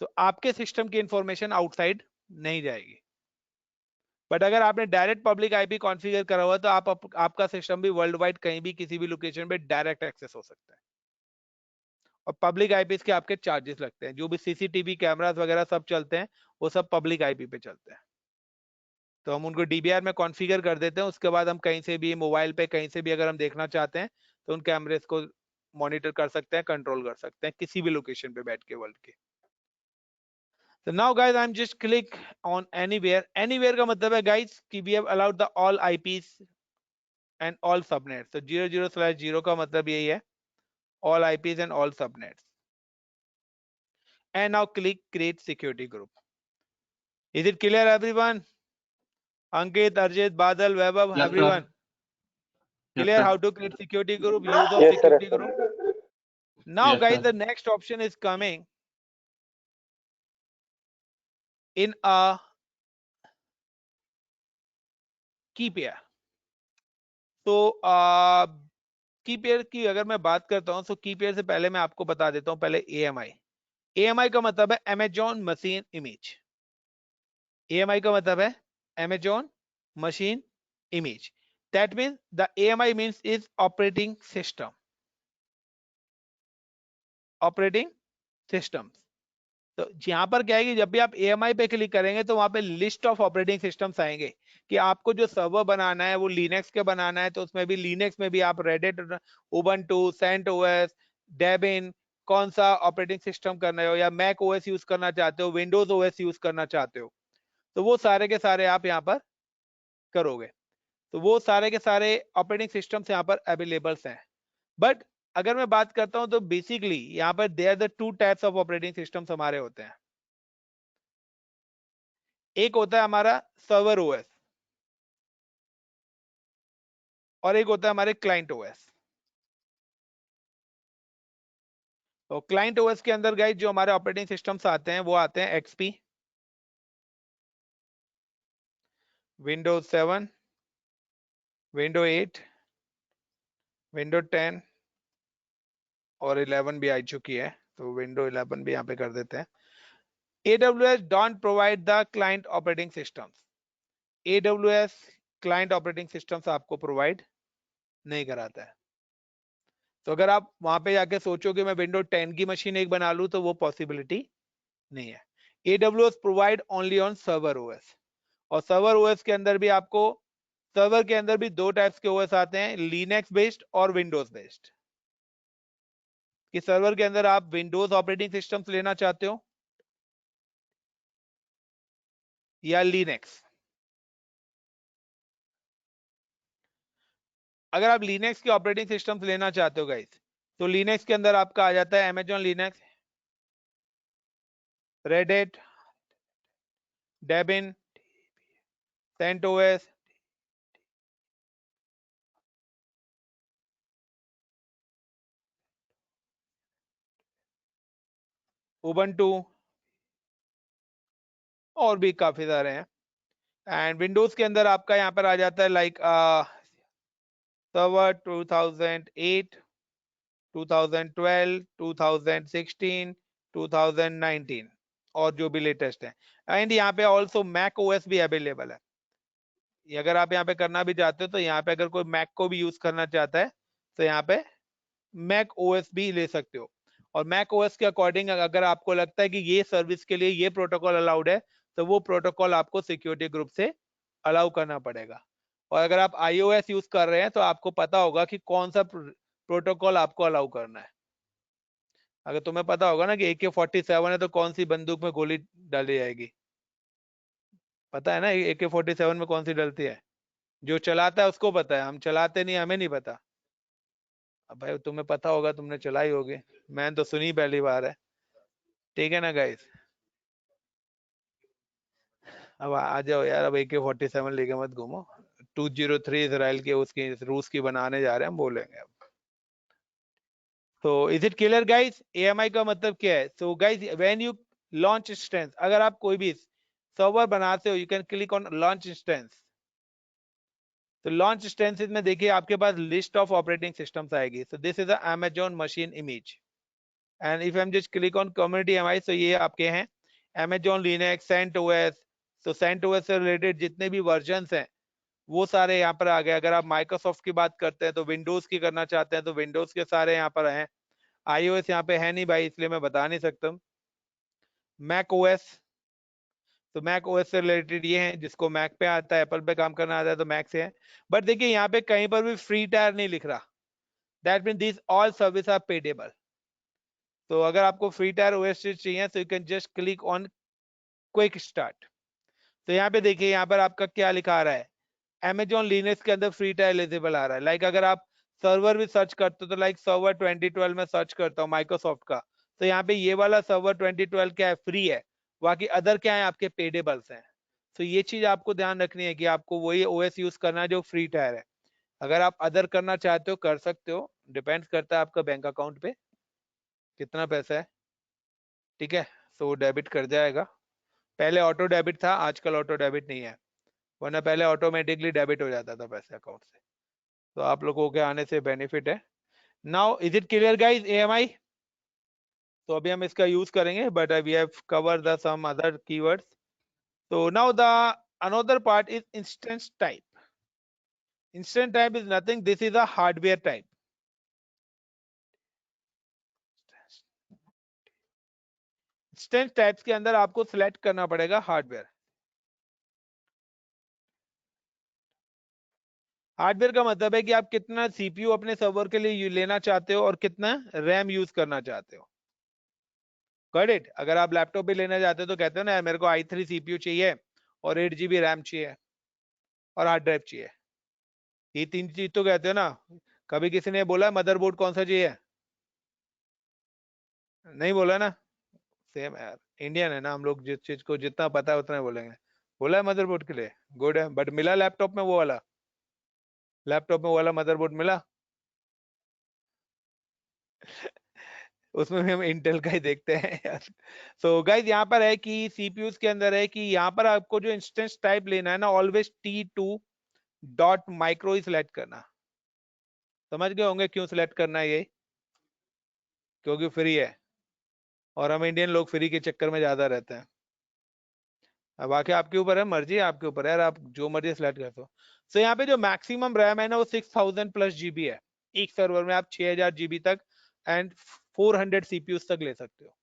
तो आपके सिस्टम की इंफॉर्मेशन आउटसाइड नहीं जाएगी। बट अगर आपने डायरेक्ट पब्लिक आईपी कॉन्फ़िगर करा हुआ तो आपका सिस्टम भी वर्ल्ड वाइड कहीं भी किसी भी लोकेशन पे डायरेक्ट एक्सेस हो सकता है। और पब्लिक आईपी के आपके चार्जेस लगते हैं, जो भी सीसीटीवी कैमरास वगैरह सब चलते हैं वो सब पब्लिक आईपी पे चलते हैं। तो हम उनको डीबीआर में कॉन्फ़िगर कर देते हैं, उसके बाद हम कहीं से भी मोबाइल पे कहीं से भी अगर हम देखना चाहते हैं तो उन कैमरेस को मॉनिटर कर सकते हैं, कंट्रोल कर सकते हैं किसी भी लोकेशन पे बैठ के वर्ल्ड के। So now guys I'm just click on anywhere. Anywhere का मतलब है guys कि we have allowed the all IPs and all subnets. So 00/0 का मतलब यही है, all IPs and all subnets. And now click create security group. Is it clear everyone? Ankit, Arjit, Badal, Vaibhav, Yes, everyone. sir. Yes, Clear sir. how to create security group, use of Yes, sir. security group. Now Yes, guys sir. the next option is coming in a key pair. तो की पेयर की अगर मैं बात करता हूं तो की पेयर से पहले मैं आपको बता देता हूं पहले एएमआई। एएमआई का मतलब है अमेजॉन मशीन इमेज। एएमआई का मतलब है Amazon machine image. That means the AMI means is operating system. Operating system. तो यहाँ पर क्या है कि जब भी आप एएमआई पे क्लिक करेंगे तो वहां पे लिस्ट ऑफ ऑपरेटिंग सिस्टम्स आएंगे कि आपको जो सर्वर बनाना है वो लिनक्स के बनाना है, तो उसमें भी लिनक्स में भी आप रेडिट, उबंटू, सेंटोस, डेबिन, कौन सा ऑपरेटिंग सिस्टम करना हो, या मैक ओएस यूज करना चाहते हो, विंडोज ओएस यूज करना चाहते हो, तो वो सारे के सारे आप यहाँ पर करोगे। तो वो सारे के सारे ऑपरेटिंग सिस्टम्स यहाँ पर अवेलेबल्स हैं। बट अगर मैं बात करता हूं तो बेसिकली यहाँ पर there the two types of operating systems हमारे होते हैं। एक होता है हमारा सर्वर ओएस और एक होता है हमारे क्लाइंट ओएस। तो क्लाइंट ओएस के अंदर गाइस जो हमारे ऑपरेटिंग सिस्टम्स आते हैं वो आते हैं एक्सपी, विंडोज 7, विंडो 8, विंडो 10 और 11 भी आ चुकी है, तो विंडो 11 भी यहाँ पे कर देते हैं। AWS don't provide the client operating systems. AWS client operating systems आपको प्रोवाइड नहीं कराता है। तो अगर आप वहां पे जाके सोचो कि मैं विंडो 10 की मशीन एक बना लूं तो वो पॉसिबिलिटी नहीं है। AWS provide only on server OS, और सर्वर ओएस के अंदर भी आपको, सर्वर के अंदर भी दो टाइप्स के ओएस आते हैं, लिनक्स बेस्ड और विंडोज बेस्ड। कि सर्वर के अंदर आप विंडोज ऑपरेटिंग सिस्टम्स लेना चाहते हो या लिनक्स। अगर आप लिनक्स के ऑपरेटिंग सिस्टम्स लेना चाहते हो गाइस, तो लिनक्स के अंदर आपका आ जाता है Amazon Linux, Red Hat, Debian, CentOS, Ubuntu और भी काफी सारे हैं। एंड विंडोज के अंदर आपका यहाँ पर आ जाता है लाइक सर्वर 2008, 2012, 2016, 2019 और जो भी लेटेस्ट है। एंड यहाँ पे ऑल्सो मैक ओएस भी अवेलेबल है। अगर आप यहाँ पे करना भी चाहते हो तो यहाँ पे अगर कोई मैक को भी यूज करना चाहता है तो यहाँ पे मैक ओएस भी ले सकते हो। और मैक ओएस के अकॉर्डिंग अगर आपको लगता है कि ये सर्विस के लिए ये प्रोटोकॉल अलाउड है तो वो प्रोटोकॉल आपको सिक्योरिटी ग्रुप से अलाउ करना पड़ेगा। और अगर आप आईओएस यूज कर रहे हैं तो आपको पता होगा कि कौन सा प्रोटोकॉल आपको अलाउ करना है। अगर तुम्हें पता होगा ना कि AK-47 है तो कौन सी बंदूक में गोली डाली जाएगी, पता है ना AK-47 में कौन सी डलती है? जो चलाता है उसको पता है, हम चलाते नहीं, हमें नहीं पता। अब भाई तुम्हें पता होगा, तुमने चलाई होगी, मैंने तो सुनी पहली बार है। ठीक है ना गाइस? अब आ जाओ यार, अब AK-47 लेके मत घूमो। 203 इसराइल के उसकी रूस की बनाने जा रहे हैं, हम बोलेंगे अब। तो is it clear guys? AMI का मतलब क्या है? So guys when you launch instance, अगर आप कोई भी सर्वर बनाते हो, you can click on launch instance. तो लॉन्च इंस्टेंसेस में देखिए आपके पास लिस्ट ऑफ ऑपरेटिंग सिस्टम्स आएगी। So this is a Amazon machine image, and if I am just click on community MI, तो ये आपके हैं Amazon लिनक्स, CentOS। तो CentOS से रिलेटेड जितने भी वर्जन्स हैं वो सारे यहाँ पर आ गए। अगर आप माइक्रोसॉफ्ट की बात करते हैं तो विंडोज की करना चाहते हैं तो विंडोज के सारे यहाँ पर हैं। iOS यहाँ पे है नहीं भाई, इसलिए मैं बता नहीं सकता। मैक ओएस, तो मैक ओएस से रिलेटेड ये है, जिसको मैक पे आता है, एप्पल पे काम करना आता है तो मैक से है। बट देखिए यहाँ पे कहीं पर भी फ्री टायर नहीं लिख रहा, that mean this all service are payable. तो अगर आपको फ्री टायर ओएस चाहिए तो you can just click on quick start. तो यहाँ पे देखिए, यहाँ पर आपका क्या लिखा आ रहा है, Amazon लिनक्स के अंदर फ्री टायर एलिजिबल आ रहा है। लाइक अगर आप सर्वर भी सर्च करते हो तो लाइक सर्वर 2012 में सर्च करता हूँ माइक्रोसॉफ्ट का, तो यहाँ पे ये वाला सर्वर 2012 क्या है, फ्री है। बाकी अदर क्या है, आपके पेडेबल्स हैं। तो ये चीज आपको ध्यान रखनी है कि आपको वही ओएस यूज करना है जो फ्री टायर है। अगर आप अदर करना चाहते हो कर सकते हो, डिपेंड करता है आपका बैंक अकाउंट पे कितना पैसा है। ठीक है, सो डेबिट कर जाएगा। पहले ऑटो डेबिट था, आजकल ऑटो डेबिट नहीं है, वरना पहले ऑटोमेटिकली डेबिट हो जाता था पैसे अकाउंट से। तो आप लोगों के आने से बेनिफिट है। Now is it clear guys, AMI? तो अभी हम इसका यूज करेंगे, but we have cover the some other keywords. तो now the another part is instance type. Instance type is nothing, this is a hardware type. Instance types के अंदर आपको सिलेक्ट करना पड़ेगा हार्डवेयर। हार्डवेयर का मतलब है कि आप कितना सीपीयू अपने सर्वर के लिए लेना चाहते हो और कितना रैम यूज करना चाहते हो। Got it? अगर आप लैपटॉप भी लेना चाहते हो तो कहते हो ना यार मेरे को i3 सीपीयू चाहिए और 8 GB रैम चाहिए और हार्ड ड्राइव चाहिए, ये तीन चीज तो कहते हो ना। कभी किसी ने बोला मदरबोर्ड कौन सा चाहिए? नहीं बोला ना। सेम यार, इंडियन है ना हम लोग, जिस चीज को जितना पता है उतना ही बोलेंगे। बोला है मदरबोर्ड के लिए, गुड है, बट मिला लैपटॉप में वो वाला? लैपटॉप में वो वाला मदरबोर्ड मिला? उसमें भी हम इंटेल का ही देखते हैं यार। सो गाइज यहाँ पर है कि सीपीयूज के अंदर है कि यहाँ पर आपको जो इंस्टेंस टाइप लेना है ना, ऑलवेज T2.micro ही सिलेक्ट करना। समझ गए होंगे क्यों सिलेक्ट करना है ये? क्योंकि फ्री है, और हम इंडियन लोग फ्री के चक्कर में ज्यादा रहते हैं। अब बाकी आपके ऊपर है, मर्जी है आपके ऊपर है यार, आप जो मर्जी सिलेक्ट कर दो। सो यहाँ पे जो मैक्सिमम रैम है ना वो 6000 प्लस जीबी है। एक सर्वर में आप 6000 जीबी तक एंड 400 सीपीयूज तक ले सकते हो।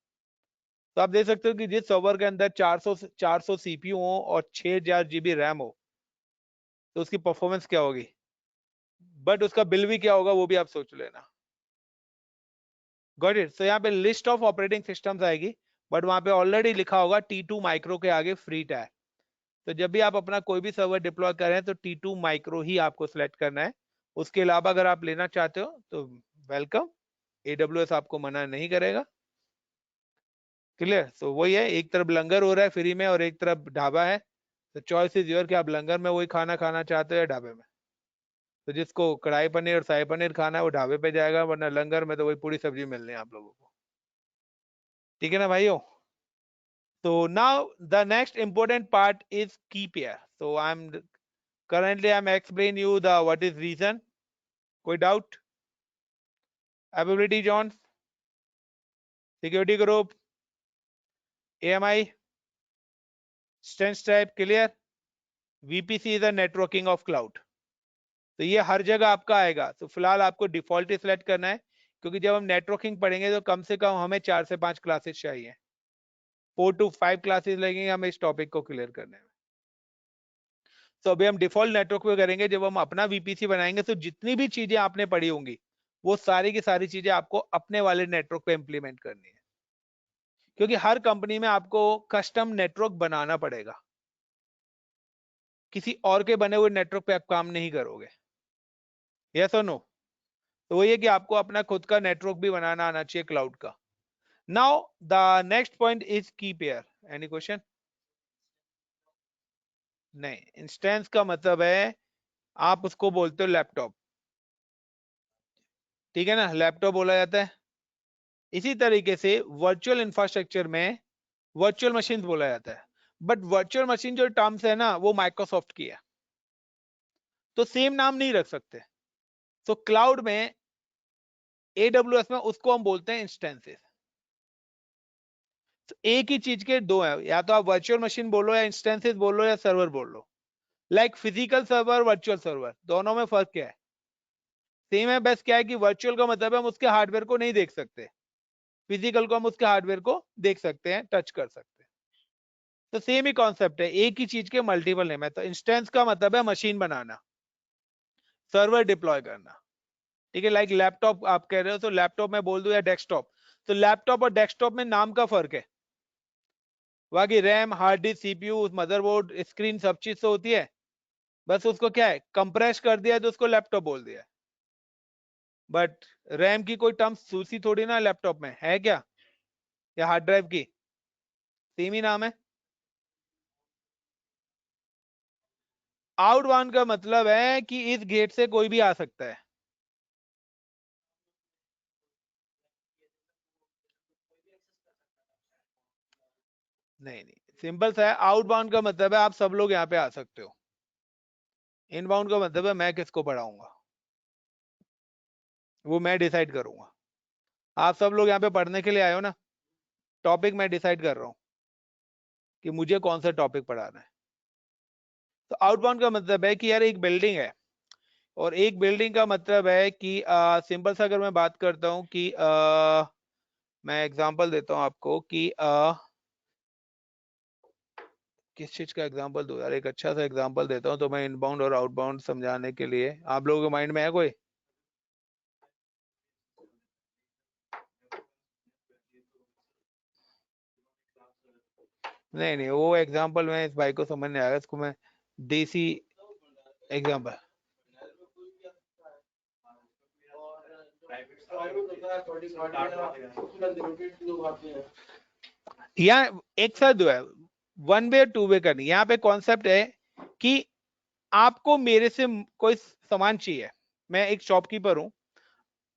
तो आप देख सकते हो कि जिस सर्वर के अंदर 400 सीपीयू हो और 6000 जीबी रैम हो तो उसकी परफॉर्मेंस क्या होगी, बट उसका बिल भी क्या होगा वो भी आप सोच लेना। Got it? सो यहाँ पे लिस्ट ऑफ ऑपरेटिंग सिस्टम्स आएगी, बट वहां पे ऑलरेडी लिखा होगा T2 माइक्रो के आगे फ्री टायर। तो जब भी आप अपना कोई भी सर्वर डिप्लॉय कर रहे हैं तो T2 माइक्रो ही आपको सिलेक्ट करना है। उसके अलावा अगर आप लेना चाहते हो तो वेलकम, AWS आपको मना नहीं करेगा। क्लियर? तो वही है, एक तरफ लंगर हो रहा है फ्री में और एक तरफ ढाबा है। तो चॉइस इज योर कि आप लंगर में वही खाना खाना चाहते हो या ढाबे में। तो जिसको कढ़ाई पनीर और शाही पनीर खाना है वो ढाबे पे जाएगा, वरना लंगर में तो वही पूरी सब्जी मिलनी है आप लोगों को। ठीक है ना भाइयों? So now the next important part is key pair. So I'm explaining you the what is reason. कोई doubt? Ability zones, security group, AMI, instance type clear. VPC is the networking of cloud. तो ये हर जगह आपका आएगा। तो फिलहाल आपको डिफॉल्ट ही सिलेक्ट करना है, क्योंकि जब हम नेटवर्किंग पढ़ेंगे तो कम से कम हमें 4 से 5 क्लासेस चाहिए, 4 to 5 क्लासेस लगेंगे हमें इस टॉपिक को क्लियर करने में। तो अभी हम डिफॉल्ट नेटवर्क पे करेंगे। जब हम अपना वीपीसी बनाएंगे तो जितनी भी चीजें आपने पढ़ी होंगी वो सारी की सारी चीजें आपको अपने वाले नेटवर्क पे इंप्लीमेंट करनी है, क्योंकि हर कंपनी में आपको कस्टम नेटवर्क बनाना पड़ेगा। किसी और के बने हुए नेटवर्क पे आप काम नहीं करोगे। यस और नो? तो वो ये कि आपको अपना खुद का नेटवर्क भी बनाना आना चाहिए क्लाउड का। Now the next point is key pair. Any question? नहीं, इंस्टेंस का मतलब है आप उसको बोलते हो लैपटॉप। ठीक है ना, लैपटॉप बोला जाता है। इसी तरीके से वर्चुअल इंफ्रास्ट्रक्चर में वर्चुअल मशीन बोला जाता है। बट वर्चुअल मशीन जो टर्म्स है ना वो माइक्रोसॉफ्ट की है, तो सेम नाम नहीं रख सकते। तो क्लाउड में AWS में उसको हम बोलते हैं इंस्टेंसेस। तो एक ही चीज के दो है, या तो आप वर्चुअल मशीन बोलो या इंस्टेंसेस बोलो या सर्वर बोल लो। Like physical server, virtual server, दोनों में फर्क क्या है? सेम है, बस क्या है कि वर्चुअल का मतलब है हम उसके हार्डवेयर को नहीं देख सकते, फिजिकल को हम उसके हार्डवेयर को देख सकते हैं, टच कर सकते हैं। तो सेम ही कॉन्सेप्ट है, एक ही चीज के मल्टीपल नेम है। तो इंस्टेंस का मतलब है मशीन बनाना, सर्वर डिप्लॉय करना। ठीक है, लाइक लैपटॉप आप कह रहे हो, तो लैपटॉप में बोल दूं या डेस्कटॉप, तो लैपटॉप और डेस्कटॉप में नाम का फर्क है। बाकी RAM, hard disk, CPU, motherboard, screen, सब चीज तो होती है, बस उसको क्या है कंप्रेस कर दिया तो उसको लैपटॉप बोल दिया। बट रैम की कोई टर्म सूसी थोड़ी ना लैपटॉप में है क्या, या हार्ड ड्राइव की, सेम ही नाम है। आउटबाउंड का मतलब है कि इस गेट से कोई भी आ सकता है। नहीं नहीं, सिंपल सा है, आउटबाउंड का मतलब है आप सब लोग यहाँ पे आ सकते हो, इनबाउंड का मतलब है मैं किसको पढ़ाऊंगा वो मैं डिसाइड करूंगा। आप सब लोग यहाँ पे पढ़ने के लिए आए हो ना, टॉपिक मैं डिसाइड कर रहा हूँ कि मुझे कौन सा टॉपिक पढ़ाना है। तो आउटबाउंड का मतलब है कि यार एक बिल्डिंग है, और एक बिल्डिंग का मतलब है कि सिंपल सा अगर मैं बात करता हूँ कि मैं एग्जांपल देता हूँ आपको कि किस चीज का एग्जांपल दूं यार, एक अच्छा सा एग्जांपल देता हूँ तो मैं इनबाउंड और आउटबाउंड समझाने के लिए। आप लोगों के माइंड में है कोई? नहीं नहीं, वो एग्जांपल में इस भाई को समझ नहीं आएगा, इसको मैं देसी एग्जांपल। यहाँ एक साथ दो है, वन वे टू वे करनी। यहाँ पे कॉन्सेप्ट है कि आपको मेरे से कोई सामान चाहिए, मैं एक शॉपकीपर हूं,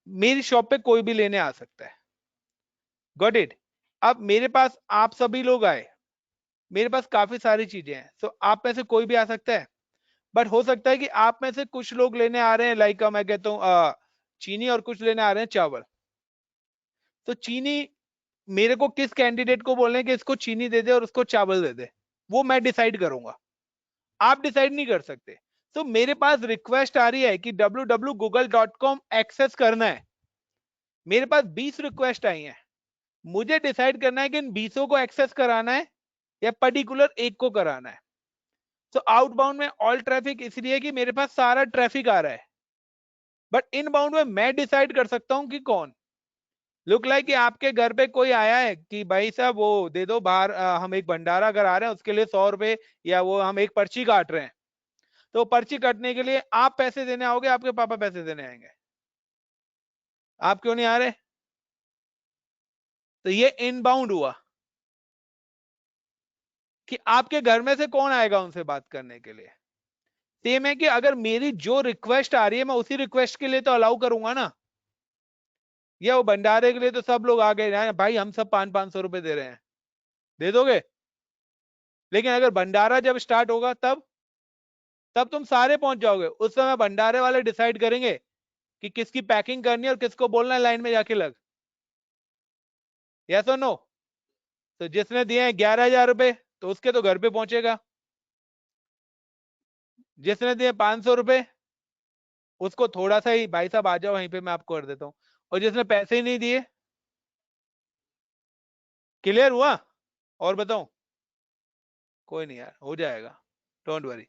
मेरी शॉप पे कोई भी लेने आ सकता है, गॉट इट। अब मेरे पास आप सभी लोग आए, मेरे पास काफी सारी चीजें हैं, तो आप में से कोई भी आ सकता है। बट हो सकता है कि आप में से कुछ लोग लेने आ रहे हैं, लाइक मैं कहता हूँ चीनी, और कुछ लेने आ रहे हैं चावल। तो चीनी, मेरे को किस कैंडिडेट को बोलने कि इसको चीनी दे दे और उसको चावल दे दे, वो मैं डिसाइड करूंगा, आप डिसाइड नहीं कर सकते। तो मेरे पास रिक्वेस्ट आ रही है कि www.google.com एक्सेस करना है, मेरे पास 20 रिक्वेस्ट आई हैं, मुझे डिसाइड करना है कि इन 20 को एक्सेस कराना है या पर्टिकुलर एक को कराना है। तो आउटबाउंड में ऑल ट्रैफिक इसलिए कि मेरे पास सारा ट्रैफिक आ रहा है, बट इनबाउंड में मैं डिसाइड कर सकता हूं कि कौन। लुक लाइक कि आपके घर पे कोई आया है कि भाई साहब वो दे दो बाहर, हम एक भंडारा करा रहे हैं उसके लिए 100 रुपए, या वो हम एक पर्ची काट रहे हैं, तो पर्ची कटने के लिए आप पैसे देने आओगे, आपके पापा पैसे देने आएंगे? आप क्यों नहीं आ रहे? तो ये इनबाउंड हुआ कि आपके घर में से कौन आएगा उनसे बात करने के लिए। सेम है कि अगर मेरी जो रिक्वेस्ट आ रही है मैं उसी रिक्वेस्ट के लिए तो अलाउ करूंगा ना। या वो भंडारे के लिए तो सब लोग आ गए ना भाई, हम सब 500-500 रुपए दे रहे हैं, दे दोगे? लेकिन अगर भंडारा जब स्टार्ट होगा तब तुम सारे पहुंच जाओगे, उस समय भंडारे वाले डिसाइड करेंगे कि किसकी पैकिंग करनी है और किसको बोलना है लाइन में जाके लग। यस और नो? तो जिसने दिए हैं 11,000 रुपए तो उसके तो घर पे पहुंचेगा, जिसने दिए 500 रुपए उसको थोड़ा सा ही, भाई साहब आ जाओ वहीं पे मैं आपको कर देता हूँ, और जिसने पैसे ही नहीं दिए। क्लियर हुआ? और बताऊं? कोई नहीं यार, हो जाएगा, डोंट वरी।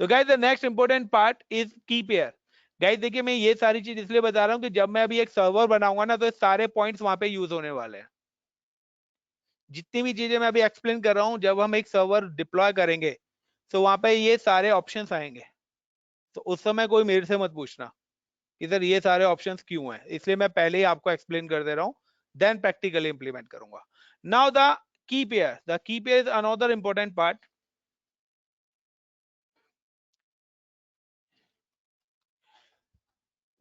तो guys the next important part is key pair. Guys देखिए, मैं ये सारी चीज इसलिए बता रहा हूँ कि जब मैं अभी एक सर्वर बनाऊंगा ना, तो ये सारे पॉइंट्स वहां पे यूज होने वाले हैं। जितनी भी चीजें मैं अभी एक्सप्लेन कर रहा हूँ, जब हम एक सर्वर डिप्लॉय करेंगे तो वहां पे ये सारे ऑप्शंस आएंगे। तो उस समय कोई मेरे से मत पूछना कि सर ये सारे ऑप्शंस क्यों हैं, इसलिए मैं पहले ही आपको एक्सप्लेन कर दे रहा हूँ, देन प्रैक्टिकली इंप्लीमेंट करूंगा। Now the key pair is another important part.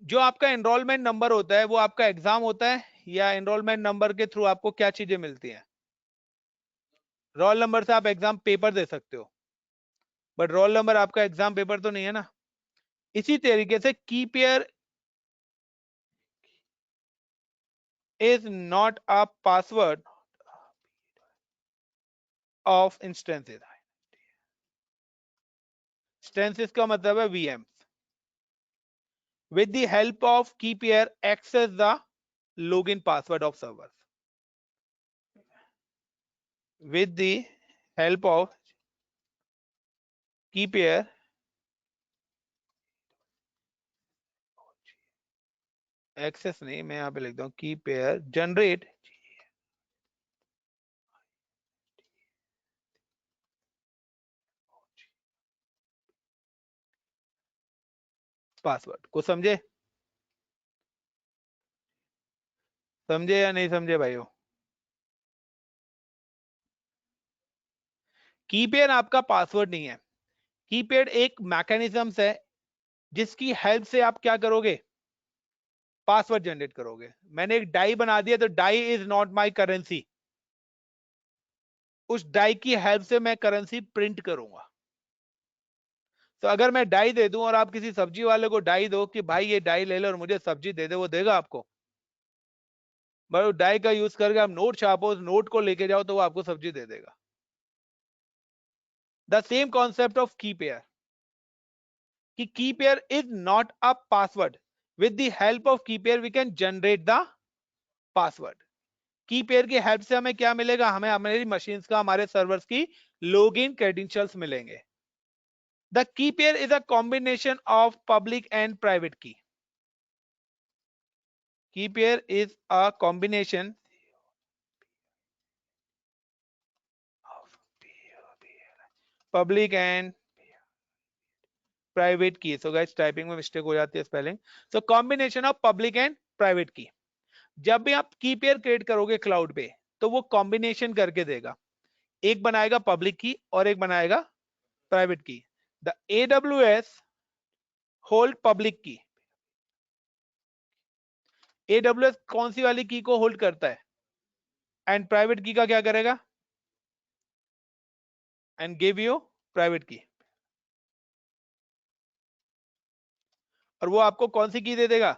जो आपका एनरोलमेंट नंबर होता है वो आपका एग्जाम होता है, या एनरोलमेंट नंबर के थ्रू आपको क्या चीजें मिलती हैं? रोल नंबर से आप एग्जाम पेपर दे सकते हो, बट रोल नंबर आपका एग्जाम पेपर तो नहीं है ना। इसी तरीके से key pair is not a password of instances. Instances का मतलब है VMs। With the help of keypair, access the login password of servers. With the help of keypair, access नहीं, मैं यहाँ पे लिखता हूँ keypair generate पासवर्ड को समझे? समझे या नहीं समझे भाइयों? कीपैड आपका पासवर्ड नहीं है। कीपैड एक मैकेनिज्म है जिसकी हेल्प से आप क्या करोगे? पासवर्ड जनरेट करोगे। मैंने एक डाई बना दिया तो die is not my currency. उस डाई की हेल्प से मैं करेंसी प्रिंट करूंगा। तो अगर मैं डाई दे दूं और आप किसी सब्जी वाले को डाई दो कि भाई ये डाई ले लो और मुझे सब्जी दे दे, वो देगा आपको? बट डाई का यूज करके आप नोट छापो, उस नोट को लेके जाओ तो वो आपको सब्जी दे देगा। The same concept of key pair, कि key pair is not a password. With the help of key pair we can generate the password. Key pair की हेल्प से हमें क्या मिलेगा? हमें हमारी मशीन्स का, हमारे सर्वर्स की लॉगिन क्रेडेंशियल्स मिलेंगे। The key pair is a combination of public and private key. Key pair is a combination public and private key. So guys typing में मिस्टेक हो जाती है, spelling. So combination of public and private key. जब भी आप कीपेयर क्रिएट करोगे क्लाउड पे, तो वो कॉम्बिनेशन करके देगा। एक बनाएगा पब्लिक की और एक बनाएगा प्राइवेट की। द AWS होल्ड पब्लिक की। AWS कौन सी वाली की को होल्ड करता है? एंड प्राइवेट की का क्या करेगा? एंड गिव यू प्राइवेट की। और वो आपको कौन सी की दे देगा?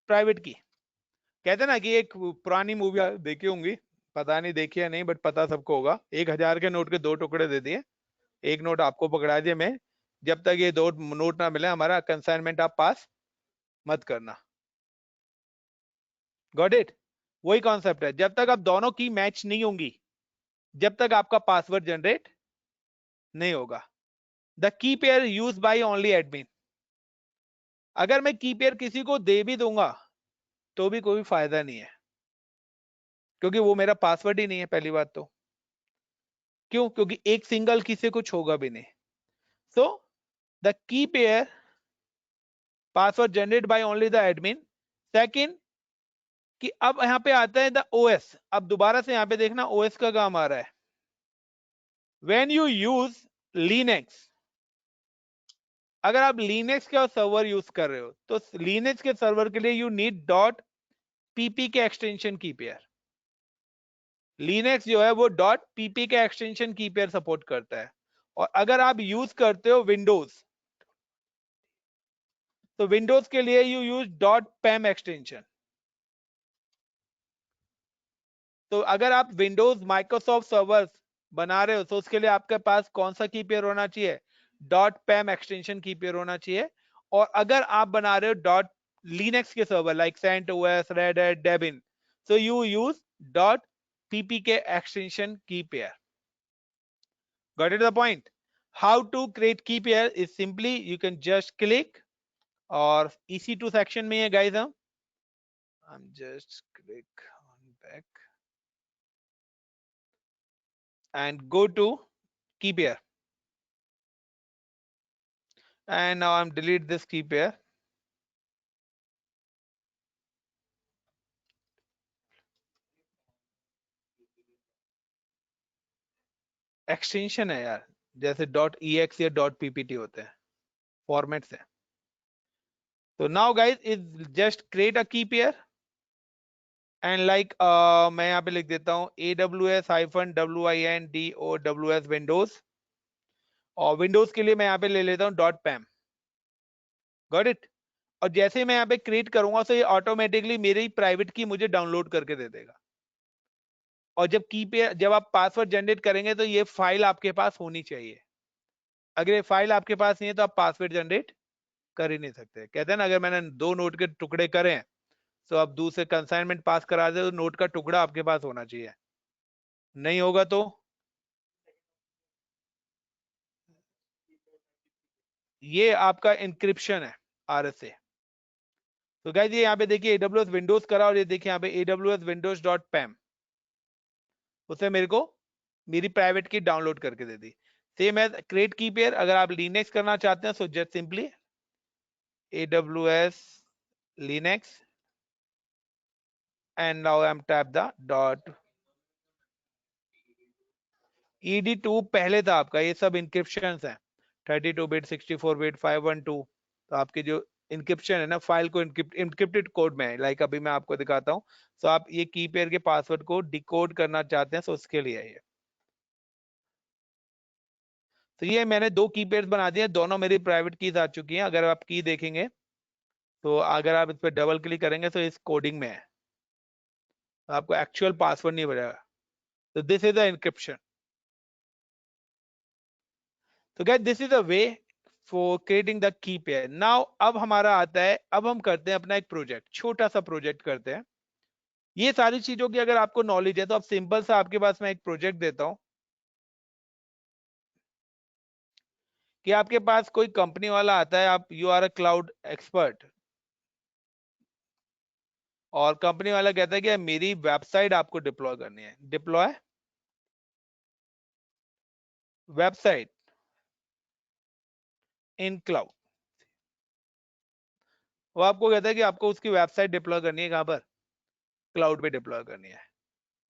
प्राइवेट की। कहते हैं ना कि एक पुरानी मूवी देखी होंगी, पता नहीं देखी या नहीं, बट पता सबको होगा। 1000 के नोट के 2 टुकड़े दे दिए, एक नोट आपको पकड़ा दिया, मैं जब तक ये 2 नोट ना मिले हमारा कंसाइनमेंट आप पास मत करना। Got it? वही कॉन्सेप्ट है। जब तक आप दोनों की मैच नहीं होंगी, जब तक आपका पासवर्ड जनरेट नहीं होगा। The key pair use by only admin. अगर मैं की पेयर किसी को दे भी दूंगा तो भी कोई फायदा नहीं है, क्योंकि वो मेरा पासवर्ड ही नहीं है पहली बात तो। क्यों? क्योंकि एक सिंगल की से कुछ होगा भी नहीं। So the key pair password generate by only the admin. Second, कि अब यहां पे आता है द ओएस। अब दोबारा से यहां पे देखना ओएस का काम आ रहा है। व्हेन यू यूज लिनक्स, अगर आप लिनक्स का सर्वर यूज कर रहे हो तो लिनक्स के सर्वर के लिए यू नीड डॉट पीपी के एक्सटेंशन की पेयर। लिनक्स जो है वो डॉट पीपी के एक्सटेंशन की पेयर सपोर्ट करता है। और अगर आप यूज करते हो विंडोज, तो विंडोज के लिए you use dot pem extension. तो अगर आप विंडोज माइक्रोसॉफ्ट सर्वर्स बना रहे हो तो उसके लिए आपके पास कौन सा की पेयर होना चाहिए? Dot pem extension key pair होना चाहिए। और अगर आप बना रहे हो डॉट लिनक्स के server like CentOS, Red Hat, Debian, so you use dot ppk extension key pair. Got it the point? How to create key pair is simply you can just click, और EC2 section में है guys हम, I'm just click on back and go to key pair, and now I'm delete this key pair. Extension है यार, जैसे डॉट ex या डॉट ppt होते हैं, फॉर्मेट्स है। तो now guys is just create a की पेयर एंड लाइक मैं यहाँ पे लिख देता हूँ AWS-WINDOWS विंडोज, और विंडोज के लिए मैं यहाँ पे ले लेता हूँ .pam। Got it. और जैसे ही मैं यहाँ पे क्रिएट करूंगा तो ये ऑटोमेटिकली मेरी प्राइवेट की मुझे डाउनलोड करके दे देगा। और जब की पे जब आप पासवर्ड जनरेट करेंगे तो ये फाइल आपके पास होनी चाहिए। अगर ये फाइल आपके पास नहीं है तो आप पासवर्ड जनरेट कर ही नहीं सकते। कहते हैं ना, अगर मैंने 2 नोट के टुकड़े करे हैं तो आप दूसरे कंसाइनमेंट पास करा दे तो नोट का टुकड़ा आपके पास होना चाहिए, नहीं होगा तो ये आपका इंक्रिप्शन है RSA। तो गाइस ये यहाँ पे देखिए AWS विंडोज करा, और ये देखिए यहाँ पे AWS Windows .pam, उसने मेरे को मेरी प्राइवेट की डाउनलोड करके दे दी। सेम है क्रिएट की पेयर, अगर आप लिनक्स करना चाहते हैं so just simply AWS Linux and now I'm tap the dot ED2 पहले था आपका, ये सब इंक्रिप्शन है 32 बिट 64 बिट 512। तो आपकी जो इंक्रिप्शन है ना, फाइल को इंक्रिप्टेड कोड में है, लाइक अभी मैं आपको दिखाता हूँ। तो आप ये की पेयर के पासवर्ड को डिकोड करना चाहते हैं तो उसके लिए है ये। तो ये मैंने 2 की पेयर्स बना दिए, दोनों मेरी प्राइवेट कीज आ चुकी हैं। अगर आप की देखेंगे तो अगर आप इस पर डबल क्लिक करेंगे तो इस कोडिंग में है, तो आपको एक्चुअल पासवर्ड नहीं बनेगा। तो दिस इज द इंक्रिप्शन। तो guys this is a way for creating the key pair. Now अब हमारा आता है, अब हम करते हैं अपना एक प्रोजेक्ट, छोटा सा प्रोजेक्ट करते हैं। ये सारी चीजों की अगर आपको नॉलेज है तो आप सिंपल सा, आपके पास मैं एक प्रोजेक्ट देता हूं कि आपके पास कोई कंपनी वाला आता है, आप you are a cloud expert, और कंपनी वाला कहता है कि मेरी वेबसाइट आपको डिप्लॉय करनी है, डिप्लॉय वेबसाइट इन क्लाउड। वो आपको कहता है कि आपको उसकी वेबसाइट डिप्लॉय करनी है, कहां पर, क्लाउड पे डिप्लॉय करनी है।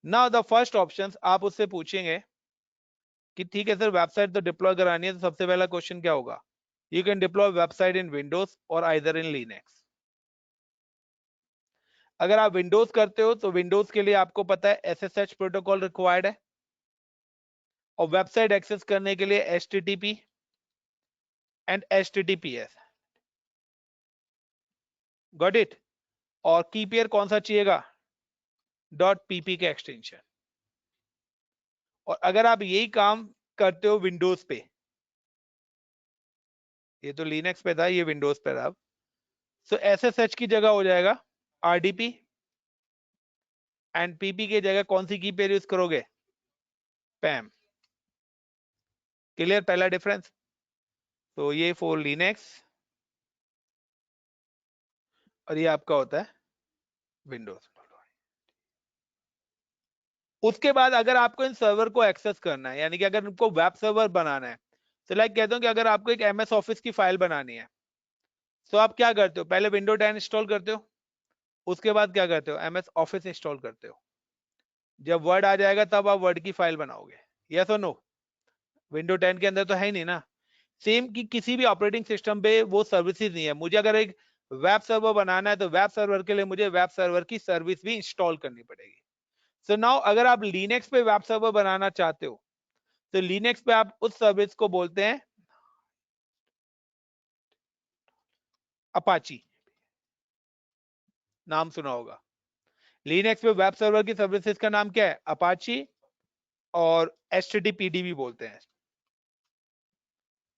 नाउ द फर्स्ट ऑप्शन आप उससे पूछेंगे कि ठीक है सर वेबसाइट तो डिप्लॉय करानी है, तो सबसे पहला क्वेश्चन क्या होगा, you can deploy website in Windows और आइदर इन लिनक्स। अगर आप विंडोज करते हो तो विंडोज के लिए आपको पता है SSH प्रोटोकॉल रिक्वायर्ड है, और वेबसाइट एक्सेस करने के लिए HTTP and HTTPS। Got it. और की पेयर कौन सा चाहिएगा, .pp के एक्सटेंशन। और अगर आप यही काम करते हो विंडोज पे, ये तो लिनक्स पे था, ये विंडोज पे था, तो SSH की जगह हो जाएगा RDP, एंड PP की जगह कौन सी की पेयर यूज करोगे, PAM। क्लियर पहला डिफरेंस। तो ये फॉर लिनक्स और ये आपका होता है विंडोज। उसके बाद अगर आपको इन सर्वर को एक्सेस करना है, यानी कि अगर उनको वेब सर्वर बनाना है, तो लाइक कहता हूं कि अगर आपको एक MS ऑफिस की फाइल बनानी है तो आप क्या करते हो, पहले विंडो 10 इंस्टॉल करते हो, उसके बाद क्या करते हो, MS ऑफिस इंस्टॉल करते हो। जब वर्ड आ जाएगा तब आप वर्ड की फाइल बनाओगे, यस और नो। विंडो 10 के अंदर तो है ही नहीं ना। सेम कि किसी भी ऑपरेटिंग सिस्टम पे वो सर्विसेज नहीं है। मुझे अगर एक वेब सर्वर बनाना है तो वेब सर्वर के लिए मुझे वेब सर्वर की सर्विस भी इंस्टॉल करनी पड़ेगी। सो नाउ अगर आप लिनक्स पे वेब सर्वर बनाना चाहते हो तो लिनक्स पे आप उस सर्विस को बोलते हैं अपाची, नाम सुना होगा। लिनक्स पे वेब सर्वर की सर्विसेज का नाम क्या है, अपाची, और HTTPD भी बोलते हैं।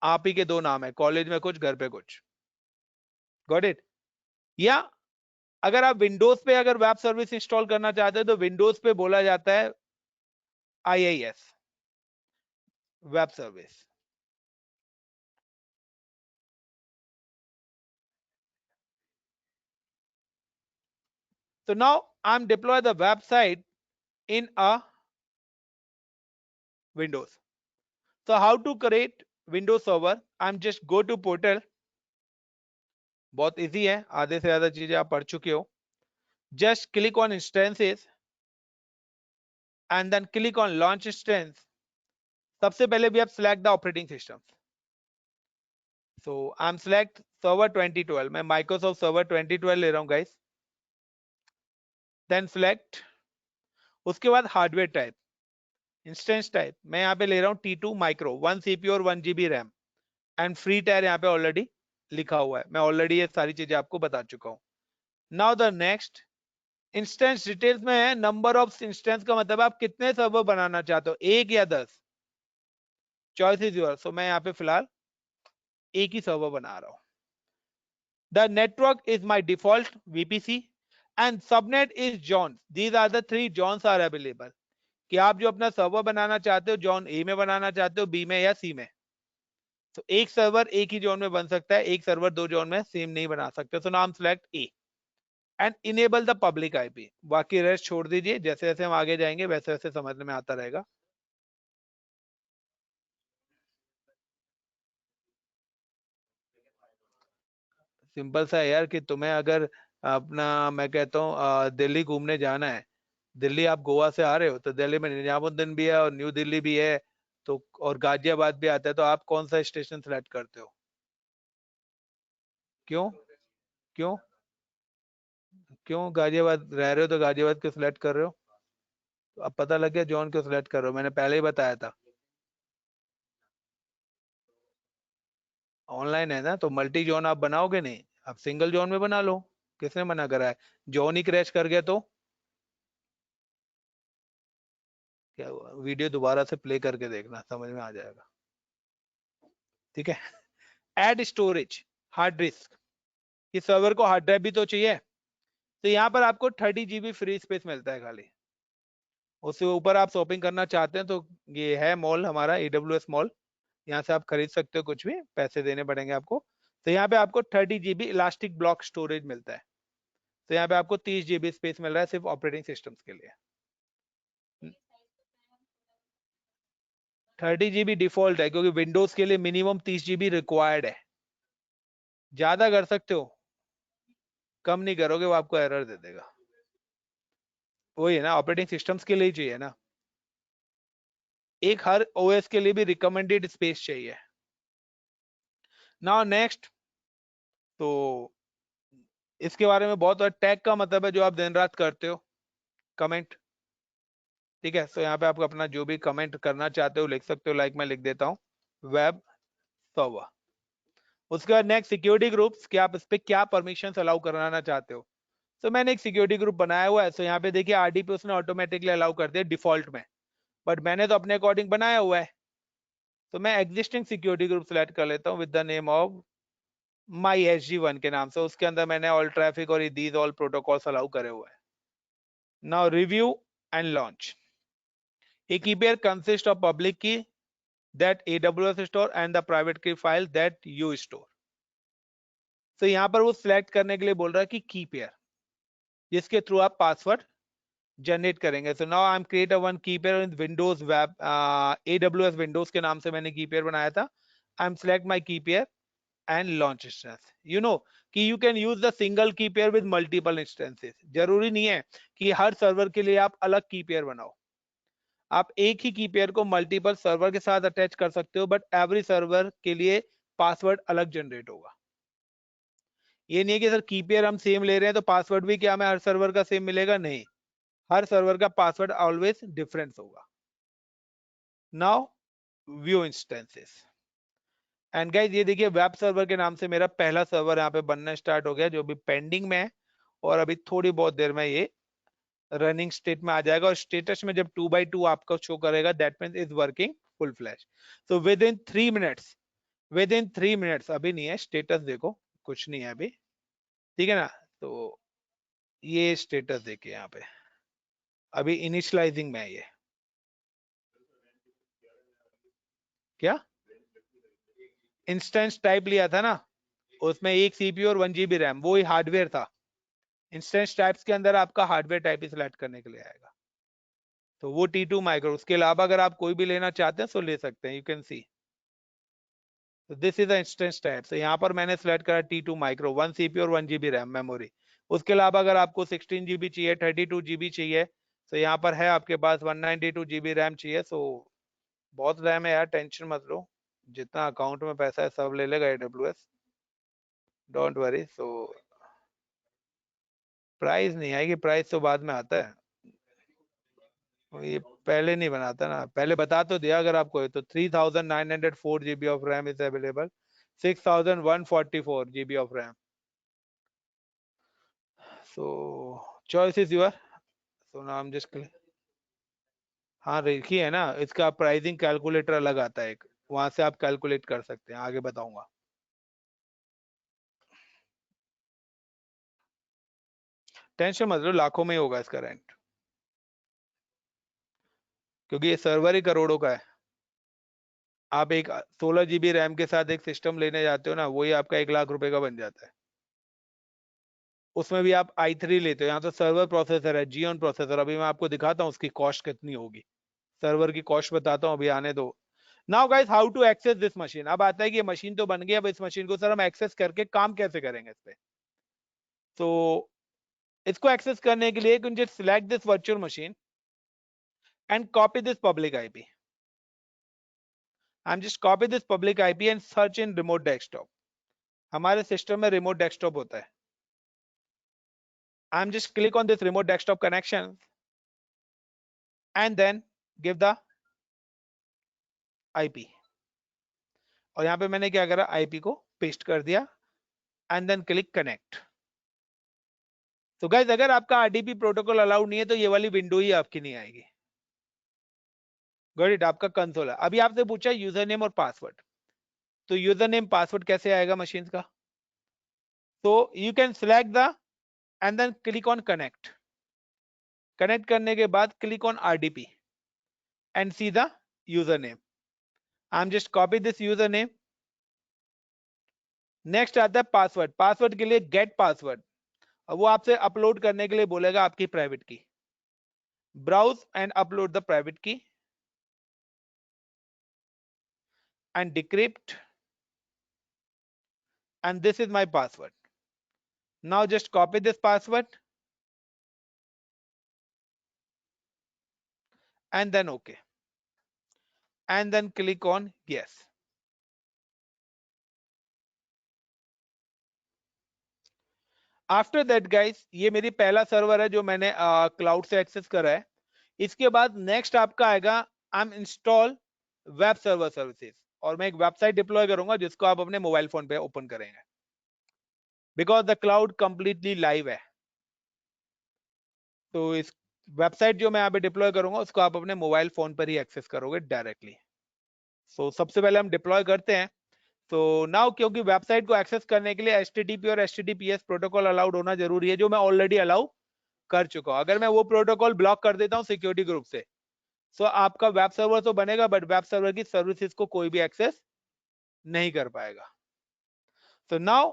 आप ही के 2 नाम है, कॉलेज में कुछ, घर पे कुछ। Got it. या अगर आप विंडोज पे अगर वेब सर्विस इंस्टॉल करना चाहते हो तो विंडोज पे बोला जाता है IIS, web service. So now I'm deploy the website in a Windows. So how to create Windows server? I'm just go to portal. बहुत इजी है, आधे से ज्यादा चीजें आप पढ़ चुके हो। Just click on instances and then click on launch instance. सबसे पहले भी आप select the operating system. So I'm select server 2012, मैं Microsoft server 2012 ले रहा हूँ guys। देन सिलेक्ट, उसके बाद हार्डवेयर टाइप, इंस्टेंस टाइप मैं यहाँ पे ले रहा हूँ T2 माइक्रो, 1 CPU और 1 GB RAM and free tyre यहाँ पे ऑलरेडी लिखा हुआ है, मैं ऑलरेडी ये सारी चीजें आपको बता चुका हूँ। Now the next instance details में है, नंबर ऑफ इंस्टेंस का मतलब आप कितने सर्वर बनाना चाहते हो, 1 या 10, चॉइस इज योर। सो मैं यहाँ पे फिलहाल एक ही सर्वर बना रहा हूँ। The network is my default VPC and subnet is zone, these are the 3 zones are available, कि आप जो अपना सर्वर बनाना चाहते हो जॉन ए में बनाना चाहते हो, बी में या सी में। तो एक सर्वर एक ही जोन में बन सकता है, एक सर्वर 2 जोन में सेम नहीं बना सकते। सो नाम select A and enable the public IP, बाकी रेस्ट छोड़ दीजिए, जैसे जैसे हम आगे जाएंगे वैसे वैसे समझने में आता रहेगा। सिंपल सा है यार, कि तुम्हें अगर अपना मैं कहता हूँ दिल्ली घूमने जाना है, दिल्ली आप गोवा से आ रहे हो तो दिल्ली में निजामुद्दीन भी है और न्यू दिल्ली भी है, तो और गाजियाबाद भी आता है, तो आप कौन सा स्टेशन सेलेक्ट करते हो? क्यों? क्यों? क्यों गाजियाबाद रह रहे हो तो गाजियाबाद क्यों सिलेक्ट कर रहे हो? तो अब पता लग गया जॉन क्यों सिलेक्ट कर रहे हो, मैंने पहले ही बताया था। ऑनलाइन है ना, तो मल्टी जोन आप बनाओगे नहीं, आप सिंगल जोन में बना लो। किसने मना करा है? जोन ही क्रैश कर गया तो क्या हुआ? वीडियो दोबारा से प्ले करके देखना, समझ में आ जाएगा। ठीक है। ऐड स्टोरेज, हार्ड डिस्क, कि सर्वर को हार्ड ड्राइव भी तो चाहिए, तो यहाँ पर आपको 30 GB फ्री स्पेस मिलता है खाली। उससे ऊपर आप शॉपिंग करना चाहते हैं तो ये है मॉल हमारा AWS मॉल, यहाँ से आप खरीद सकते हो, कुछ भी पैसे देने पड़ेंगे आपको। तो यहाँ पे आपको 30 GB इलास्टिक ब्लॉक स्टोरेज मिलता है, तो यहाँ पे आपको 30 GB स्पेस मिल रहा है सिर्फ ऑपरेटिंग सिस्टम्स के लिए। 30 GB डिफॉल्ट है, क्योंकि विंडोज के लिए मिनिमम 30 GB रिक्वायर्ड है, ज्यादा कर सकते हो, कम नहीं करोगे वो आपको एरर दे देगा। वही है ना, ऑपरेटिंग सिस्टम्स के लिए ही चाहिए ना, एक हर OS के लिए भी रिकमेंडेड स्पेस चाहिए। नाउ नेक्स्ट, तो इसके बारे में बहुत, टैग का मतलब है जो आप दिन रात करते हो, कमेंट। ठीक है, तो यहाँ पे आपको अपना जो भी कमेंट करना चाहते हो लिख सकते हो, लाइक मैं लिख देता हूँ वेब सर्वर। उसके बाद नेक्स्ट सिक्योरिटी ग्रुप्स, कि आप इस पे क्या परमिशन अलाउ कराना चाहते हो। तो मैंने एक सिक्योरिटी ग्रुप बनाया हुआ है, तो यहाँ पे देखिए RDP उसने ऑटोमेटिकली अलाउ कर दिया डिफॉल्ट में, बट मैंने तो अपने अकॉर्डिंग बनाया हुआ है, तो मैं एग्जिस्टिंग सिक्योरिटी ग्रुप सेलेक्ट कर लेता हूँ with the name of my SG1 के नाम से, उसके अंदर मैंने ऑल ट्रैफिक और दीज ऑल प्रोटोकॉल्स अलाउ करे हुए हैं। Now review and launch, a key pair consists of public key that AWS store and the private key file that you store। तो यहाँ पर वो सिलेक्ट करने के लिए बोल रहा है कि की पेयर, जिसके थ्रू आप पासवर्ड जनरेट करेंगे। So now I M create a one की पेयर इन विंडोज वेब, AWS विंडोज के नाम से मैंने की पेयर बनाया था। I am select my key pair and launch instance. You know कि you can use the single key pair with multiple instances, जरूरी नहीं है कि हर सर्वर के लिए आप अलग की पेयर बनाओ, आप एक ही की पेयर को मल्टीपल सर्वर के साथ अटैच कर सकते हो, बट एवरी सर्वर के लिए पासवर्ड अलग जनरेट होगा। ये नहीं है कि सर की पेयर हम सेम ले रहे हैं तो पासवर्ड भी क्या हमें हर सर्वर का सेम मिलेगा, नहीं, हर सर्वर का पासवर्ड ऑलवेज डिफरेंस होगा। Now view instances, and guys ये देखिए वेब सर्वर के नाम से मेरा पहला सर्वर यहाँ पे बनना स्टार्ट हो गया, जो भी पेंडिंग में है, और अभी थोड़ी बहुत देर में ये रनिंग स्टेट में आ जाएगा, और स्टेटस में जब 2x2 आपको शो करेगा that means is working full flash. So with in 3 minutes, अभी नहीं है स्टेटस देखो, कुछ नहीं है अभी, ठीक है ना। तो ये स्टेटस देखिए यहाँ पे, अभी इनिशियलाइजिंग में है ये। क्या इंस्टेंस टाइप लिया था ना, उसमें 1 CPU और 1 GB रैम, वो ही हार्डवेयर था। इंस्टेंस टाइप्स के अंदर आपका हार्डवेयर टाइप ही सिलेक्ट करने के लिए आएगा, तो वो T2 माइक्रो। उसके अलावा अगर आप कोई भी लेना चाहते हैं तो ले सकते हैं, you can see this is the instance type. तो यहाँ पर मैंने सिलेक्ट करा T2 माइक्रो, 1 CPU और 1 GB रैम मेमोरी। उसके अलावा अगर आपको 16 GB चाहिए, 32 GB चाहिए, तो यहाँ पर है आपके पास 192 GB रैम चाहिए। सो बहुत रैम है यार, टेंशन मत लो, जितना अकाउंट में पैसा है सब ले लेगा AWS, don't worry. So price नहीं आएगी, प्राइस तो बाद में आता है, ये पहले नहीं बनाता ना, पहले बता तो दिया अगर आपको। तो 3904 GB of RAM is available, 6144 GB of RAM. So choice is your. So नाम जस्ट क्लिक। हाँ रेखी है ना, इसका प्राइसिंग कैलकुलेटर अलग आता है एक, वहां से आप कैलकुलेट कर सकते हैं, आगे बताऊंगा। टेंशन मत लो, लाखों में ही होगा इसका रेंट, क्योंकि ये सर्वर ही करोड़ों का है। आप एक 16 GB रैम के साथ एक सिस्टम लेने जाते हो ना, वही आपका 1 लाख रुपए का बन जाता है। उसमें भी आप i3 लेते हो, यहाँ तो सर्वर प्रोसेसर है, जियोन प्रोसेसर। अभी मैं आपको दिखाता हूँ उसकी कॉस्ट कितनी होगी, सर्वर की कॉस्ट बताता हूँ, अभी आने दो। Now guys how to access this machine. अब आता है कि ये मशीन तो बन गई, अब इस मशीन को सर हम एक्सेस करके काम कैसे करेंगे इस पे। तो इसको एक्सेस करने के लिए you can just select this virtual machine and copy this public IP. I'm just copy this public IP and search in remote desktop. हमारे सिस्टम में रिमोट डेस्कटॉप होता है। I'm just click on this remote desktop connection and then give the IP. और यहाँ पे मैंने क्या करा, IP को पेस्ट कर दिया and then click connect. तो गाइस अगर आपका RDP प्रोटोकॉल अलाउड नहीं है तो ये वाली विंडो ही आपकी नहीं आएगी। गॉट इट, आपका कंसोल है। अभी आपसे पूछा यूजर नेम और पासवर्ड, तो यूजर नेम पासवर्ड कैसे आएगा मशीन का। तो you can select the and then click on connect. Connect करने के बाद click on RDP and see the user name. I am just copy this user name. Next आता है पासवर्ड। पासवर्ड के लिए गेट पासवर्ड, वो आपसे अपलोड करने के लिए बोलेगा आपकी private key. Browse and upload the private key and decrypt, and this is my password. Now just copy this password and then OK, and then click on yes. After that guys ये मेरी पहला सर्वर है जो मैंने क्लाउड से एक्सेस करा है। इसके बाद नेक्स्ट आपका आएगा I am install web server services, और मैं एक वेबसाइट डिप्लॉय करूंगा जिसको आप अपने मोबाइल फोन पे ओपन करेंगे, because the cloud completely live है। तो इस वेबसाइट जो मैं यहाँ पे डिप्लॉय करूंगा उसको आप अपने मोबाइल फोन पर ही एक्सेस करोगे डायरेक्टली। सो सबसे पहले हम डिप्लॉय करते हैं। तो नाउ क्योंकि वेबसाइट को एक्सेस करने के लिए HTTP और HTTPS प्रोटोकॉल अलाउड होना जरूरी है, जो मैं ऑलरेडी अलाउ कर चुका हूं। अगर मैं वो प्रोटोकॉल ब्लॉक कर देता हूं सिक्योरिटी ग्रुप से, तो आपका वेब सर्वर तो बनेगा बट वेब सर्वर की सर्विसेज को कोई भी एक्सेस नहीं कर पाएगा। तो now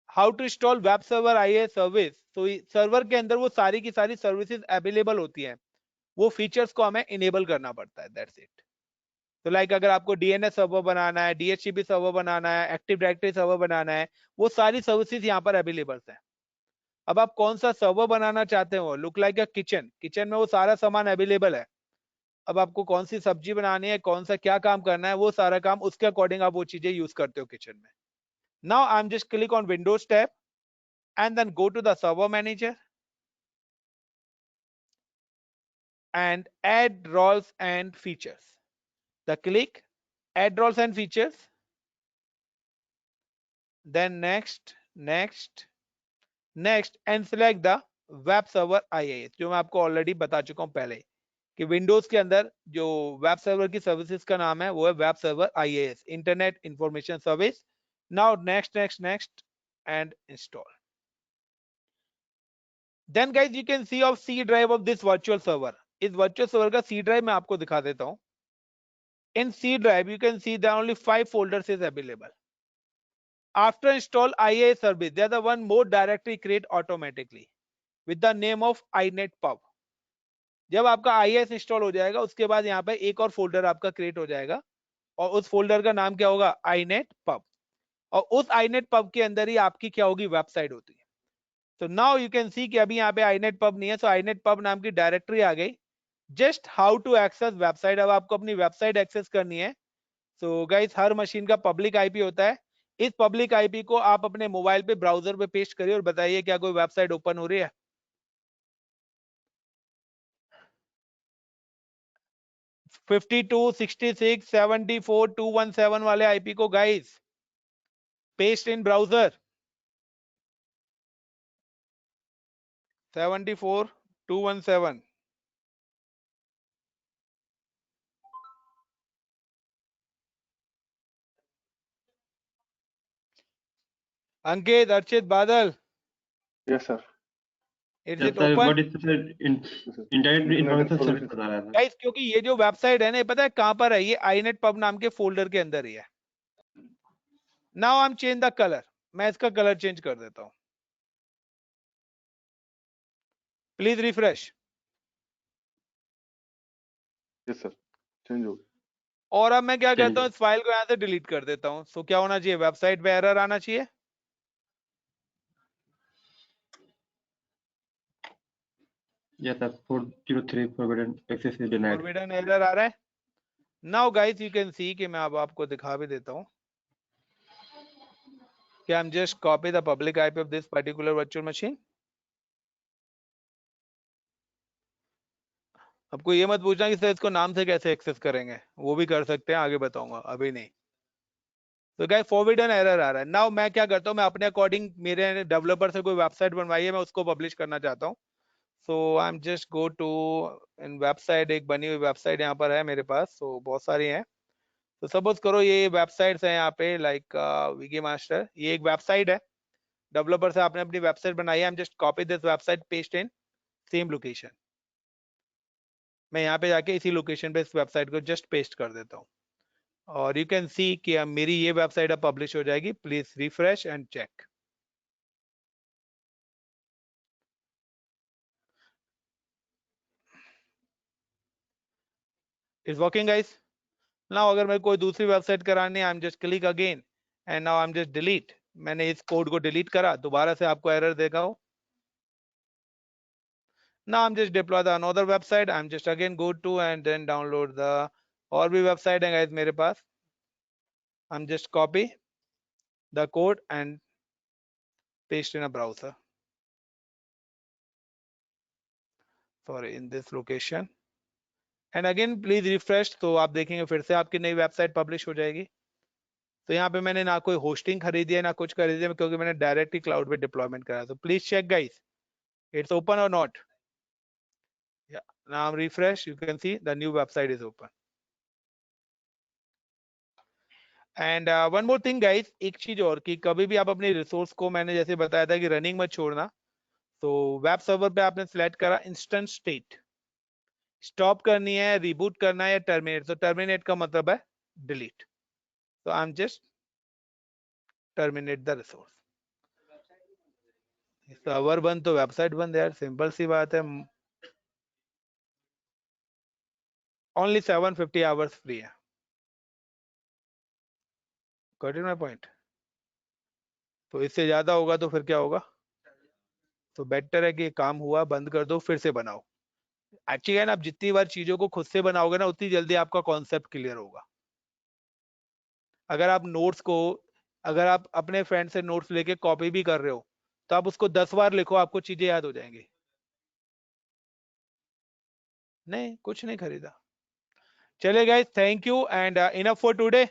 how to install web server IaaS service. तो सर्वर के अंदर वो सारी की सारी सर्विसेज अवेलेबल होती है, वो फीचर्स को हमें इनेबल करना पड़ता है, दैट्स इट। तो लाइक अगर आपको DNS सर्वर बनाना है, DHCP सर्वर बनाना है, एक्टिव डायरेक्टरी सर्वर बनाना है, वो सारी सर्विसेज यहाँ पर अवेलेबल है। अब आप कौन सा सर्वर बनाना चाहते हो, लुक लाइक अ किचन, किचन में वो सारा सामान अवेलेबल है। अब आपको कौन सी सब्जी बनानी है, कौन सा क्या काम करना है, वो सारा काम उसके अकॉर्डिंग आप वो चीजें यूज करते हो किचन में। Now I am just click on Windows tab and then go to the server manager and add roles and features. The click add roles and features, then next and select the web server IaaS, जो मैं आपको ऑलरेडी बता चुका हूं पहले कि विंडोज के अंदर जो वेब सर्वर की सर्विसेज का नाम है वो है web server IaaS, internet information service. Now next and install. Then guys you can see of C drive of this virtual server. इस वर्चुअल सर्वर का C drive मैं आपको दिखा देता हूं। In C drive you can see there only 5 folders is available. After install IaaS service, there is one more directory create automatically with the name of inetpub. जब आपका IaaS इंस्टॉल हो जाएगा उसके बाद यहाँ पे एक और फोल्डर आपका क्रिएट हो जाएगा और उस फोल्डर का नाम क्या होगा, inetpub, और उस inetpub के अंदर ही आपकी क्या होगी, वेबसाइट होती है। तो नाउ यू कैन सी कि अभी यहाँ पे inetpub नहीं है, सो inetpub नाम की डायरेक्टरी आ गई। Just how to access website, अब आपको अपनी वेबसाइट एक्सेस करनी है। सो गाइस हर मशीन का पब्लिक IP होता है, इस पब्लिक आईपी को आप अपने मोबाइल पे ब्राउजर पे पेस्ट करिए और बताइए क्या कोई वेबसाइट ओपन हो रही है। 52, 66, 74, 217 वाले आईपी को गाइस पेस्ट इन ब्राउजर। 74, 217। अंकित, अर्चित, बादल, yes sir. Is Yes, it sir. Open? What is the internet information service बता रहा था? गाइस क्योंकि ये जो वेबसाइट है ना, पता है कहां पर है? ये आईनेट पब नाम के फोल्डर के अंदर ही है। Now I M change the colour, मैं इसका कलर चेंज कर देता हूं। Please refresh. Yes sir, change हो गया। और अब मैं क्या Change कहता हूँ, इस फाइल को यहां से डिलीट कर देता हूँ। सो क्या होना चाहिए? वेबसाइट पे एरर आना चाहिए। Yes, sir. 403 forbidden access is denied. Forbidden error आ रहा है। Now guys you can see कि मैं अब आपको दिखा भी देता हूं कि I am just copy the public IP of this particular virtual machine. आपको ये मत पूछना कि सर इसको नाम से कैसे एक्सेस करेंगे, वो भी कर सकते हैं, आगे बताऊंगा, अभी नहीं। तो गाइस फॉरबिडन एरर आ रहा है। नाउ मैं क्या करता हूँ, मैं अपने अकॉर्डिंग, मेरे डेवलपर से कोई वेबसाइट बनवाई है, मैं उसको पब्लिश करना चाहता हूँ। So I am just go to in website, एक बनी हुई वेबसाइट यहाँ पर है मेरे पास। सो बहुत सारी हैं। तो सपोज करो ये वेबसाइट्स है यहाँ पे, लाइक विकी मास्टर, ये एक वेबसाइट है। डेवलपर से आपने अपनी वेबसाइट बनाई है। I am just copy this website, paste in same location. मैं यहाँ पे जाके इसी लोकेशन पे इस वेबसाइट को जस्ट पेस्ट कर देता हूँ और यू कैन सी कि अब मेरी ये वेबसाइट अब पब्लिश हो जाएगी। Please refresh and check. Is working guys. Now अगर मैं कोई दूसरी वेबसाइट करानी है, I am just click again and now I am just delete. मैंने इस कोड को डिलीट करा, दोबारा से आपको एरर देगा हो। Now I'm just deploy the another website. I'm just again go to and then download the और भी वेबसाइट है guys मेरे पास। I'm just copy the code and paste in a browser. Sorry, in this location. And again please refresh, तो आप देखेंगे फिर से आपकी नई वेबसाइट पब्लिश हो जाएगी। तो यहाँ पे मैंने ना कोई होस्टिंग खरीदी है ना कुछ खरीदी है, क्योंकि मैंने डायरेक्टली क्लाउड पे डिप्लॉयमेंट करा। तो please check guys, it's open or not? Yeah, now refresh, you can see the new website is open. And one more thing guys, एक चीज और कि कभी भी आप अपनी रिसोर्स को, मैंने जैसे बताया था कि रनिंग मत छोड़ना। तो वेब सर्वर पे आपने सिलेक्ट करा इंस्टेंट स्टेट, स्टॉप करनी है, रिबूट करना है या टर्मिनेट। तो टर्मिनेट का मतलब है डिलीट। तो आई am just terminate the resource. Server बंद तो वेबसाइट बंद यार, सिंपल सी बात है। ओनली 750 आवर्स फ्री है। Got it my point? तो इससे ज्यादा होगा तो फिर क्या होगा? तो बेटर है कि काम हुआ बंद कर दो, फिर से बनाओ। एक्चुअली आप जितनी बार चीजों को खुद से बनाओगे ना, उतनी जल्दी आपका कॉन्सेप्ट क्लियर होगा। अगर आप नोट्स को, अगर आप अपने फ्रेंड से नोट्स लेके कॉपी भी कर रहे हो, तो आप उसको 10 बार लिखो, आपको चीजें याद हो जाएंगी। नहीं, कुछ नहीं खरीदा। चले guys, thank you and enough for today.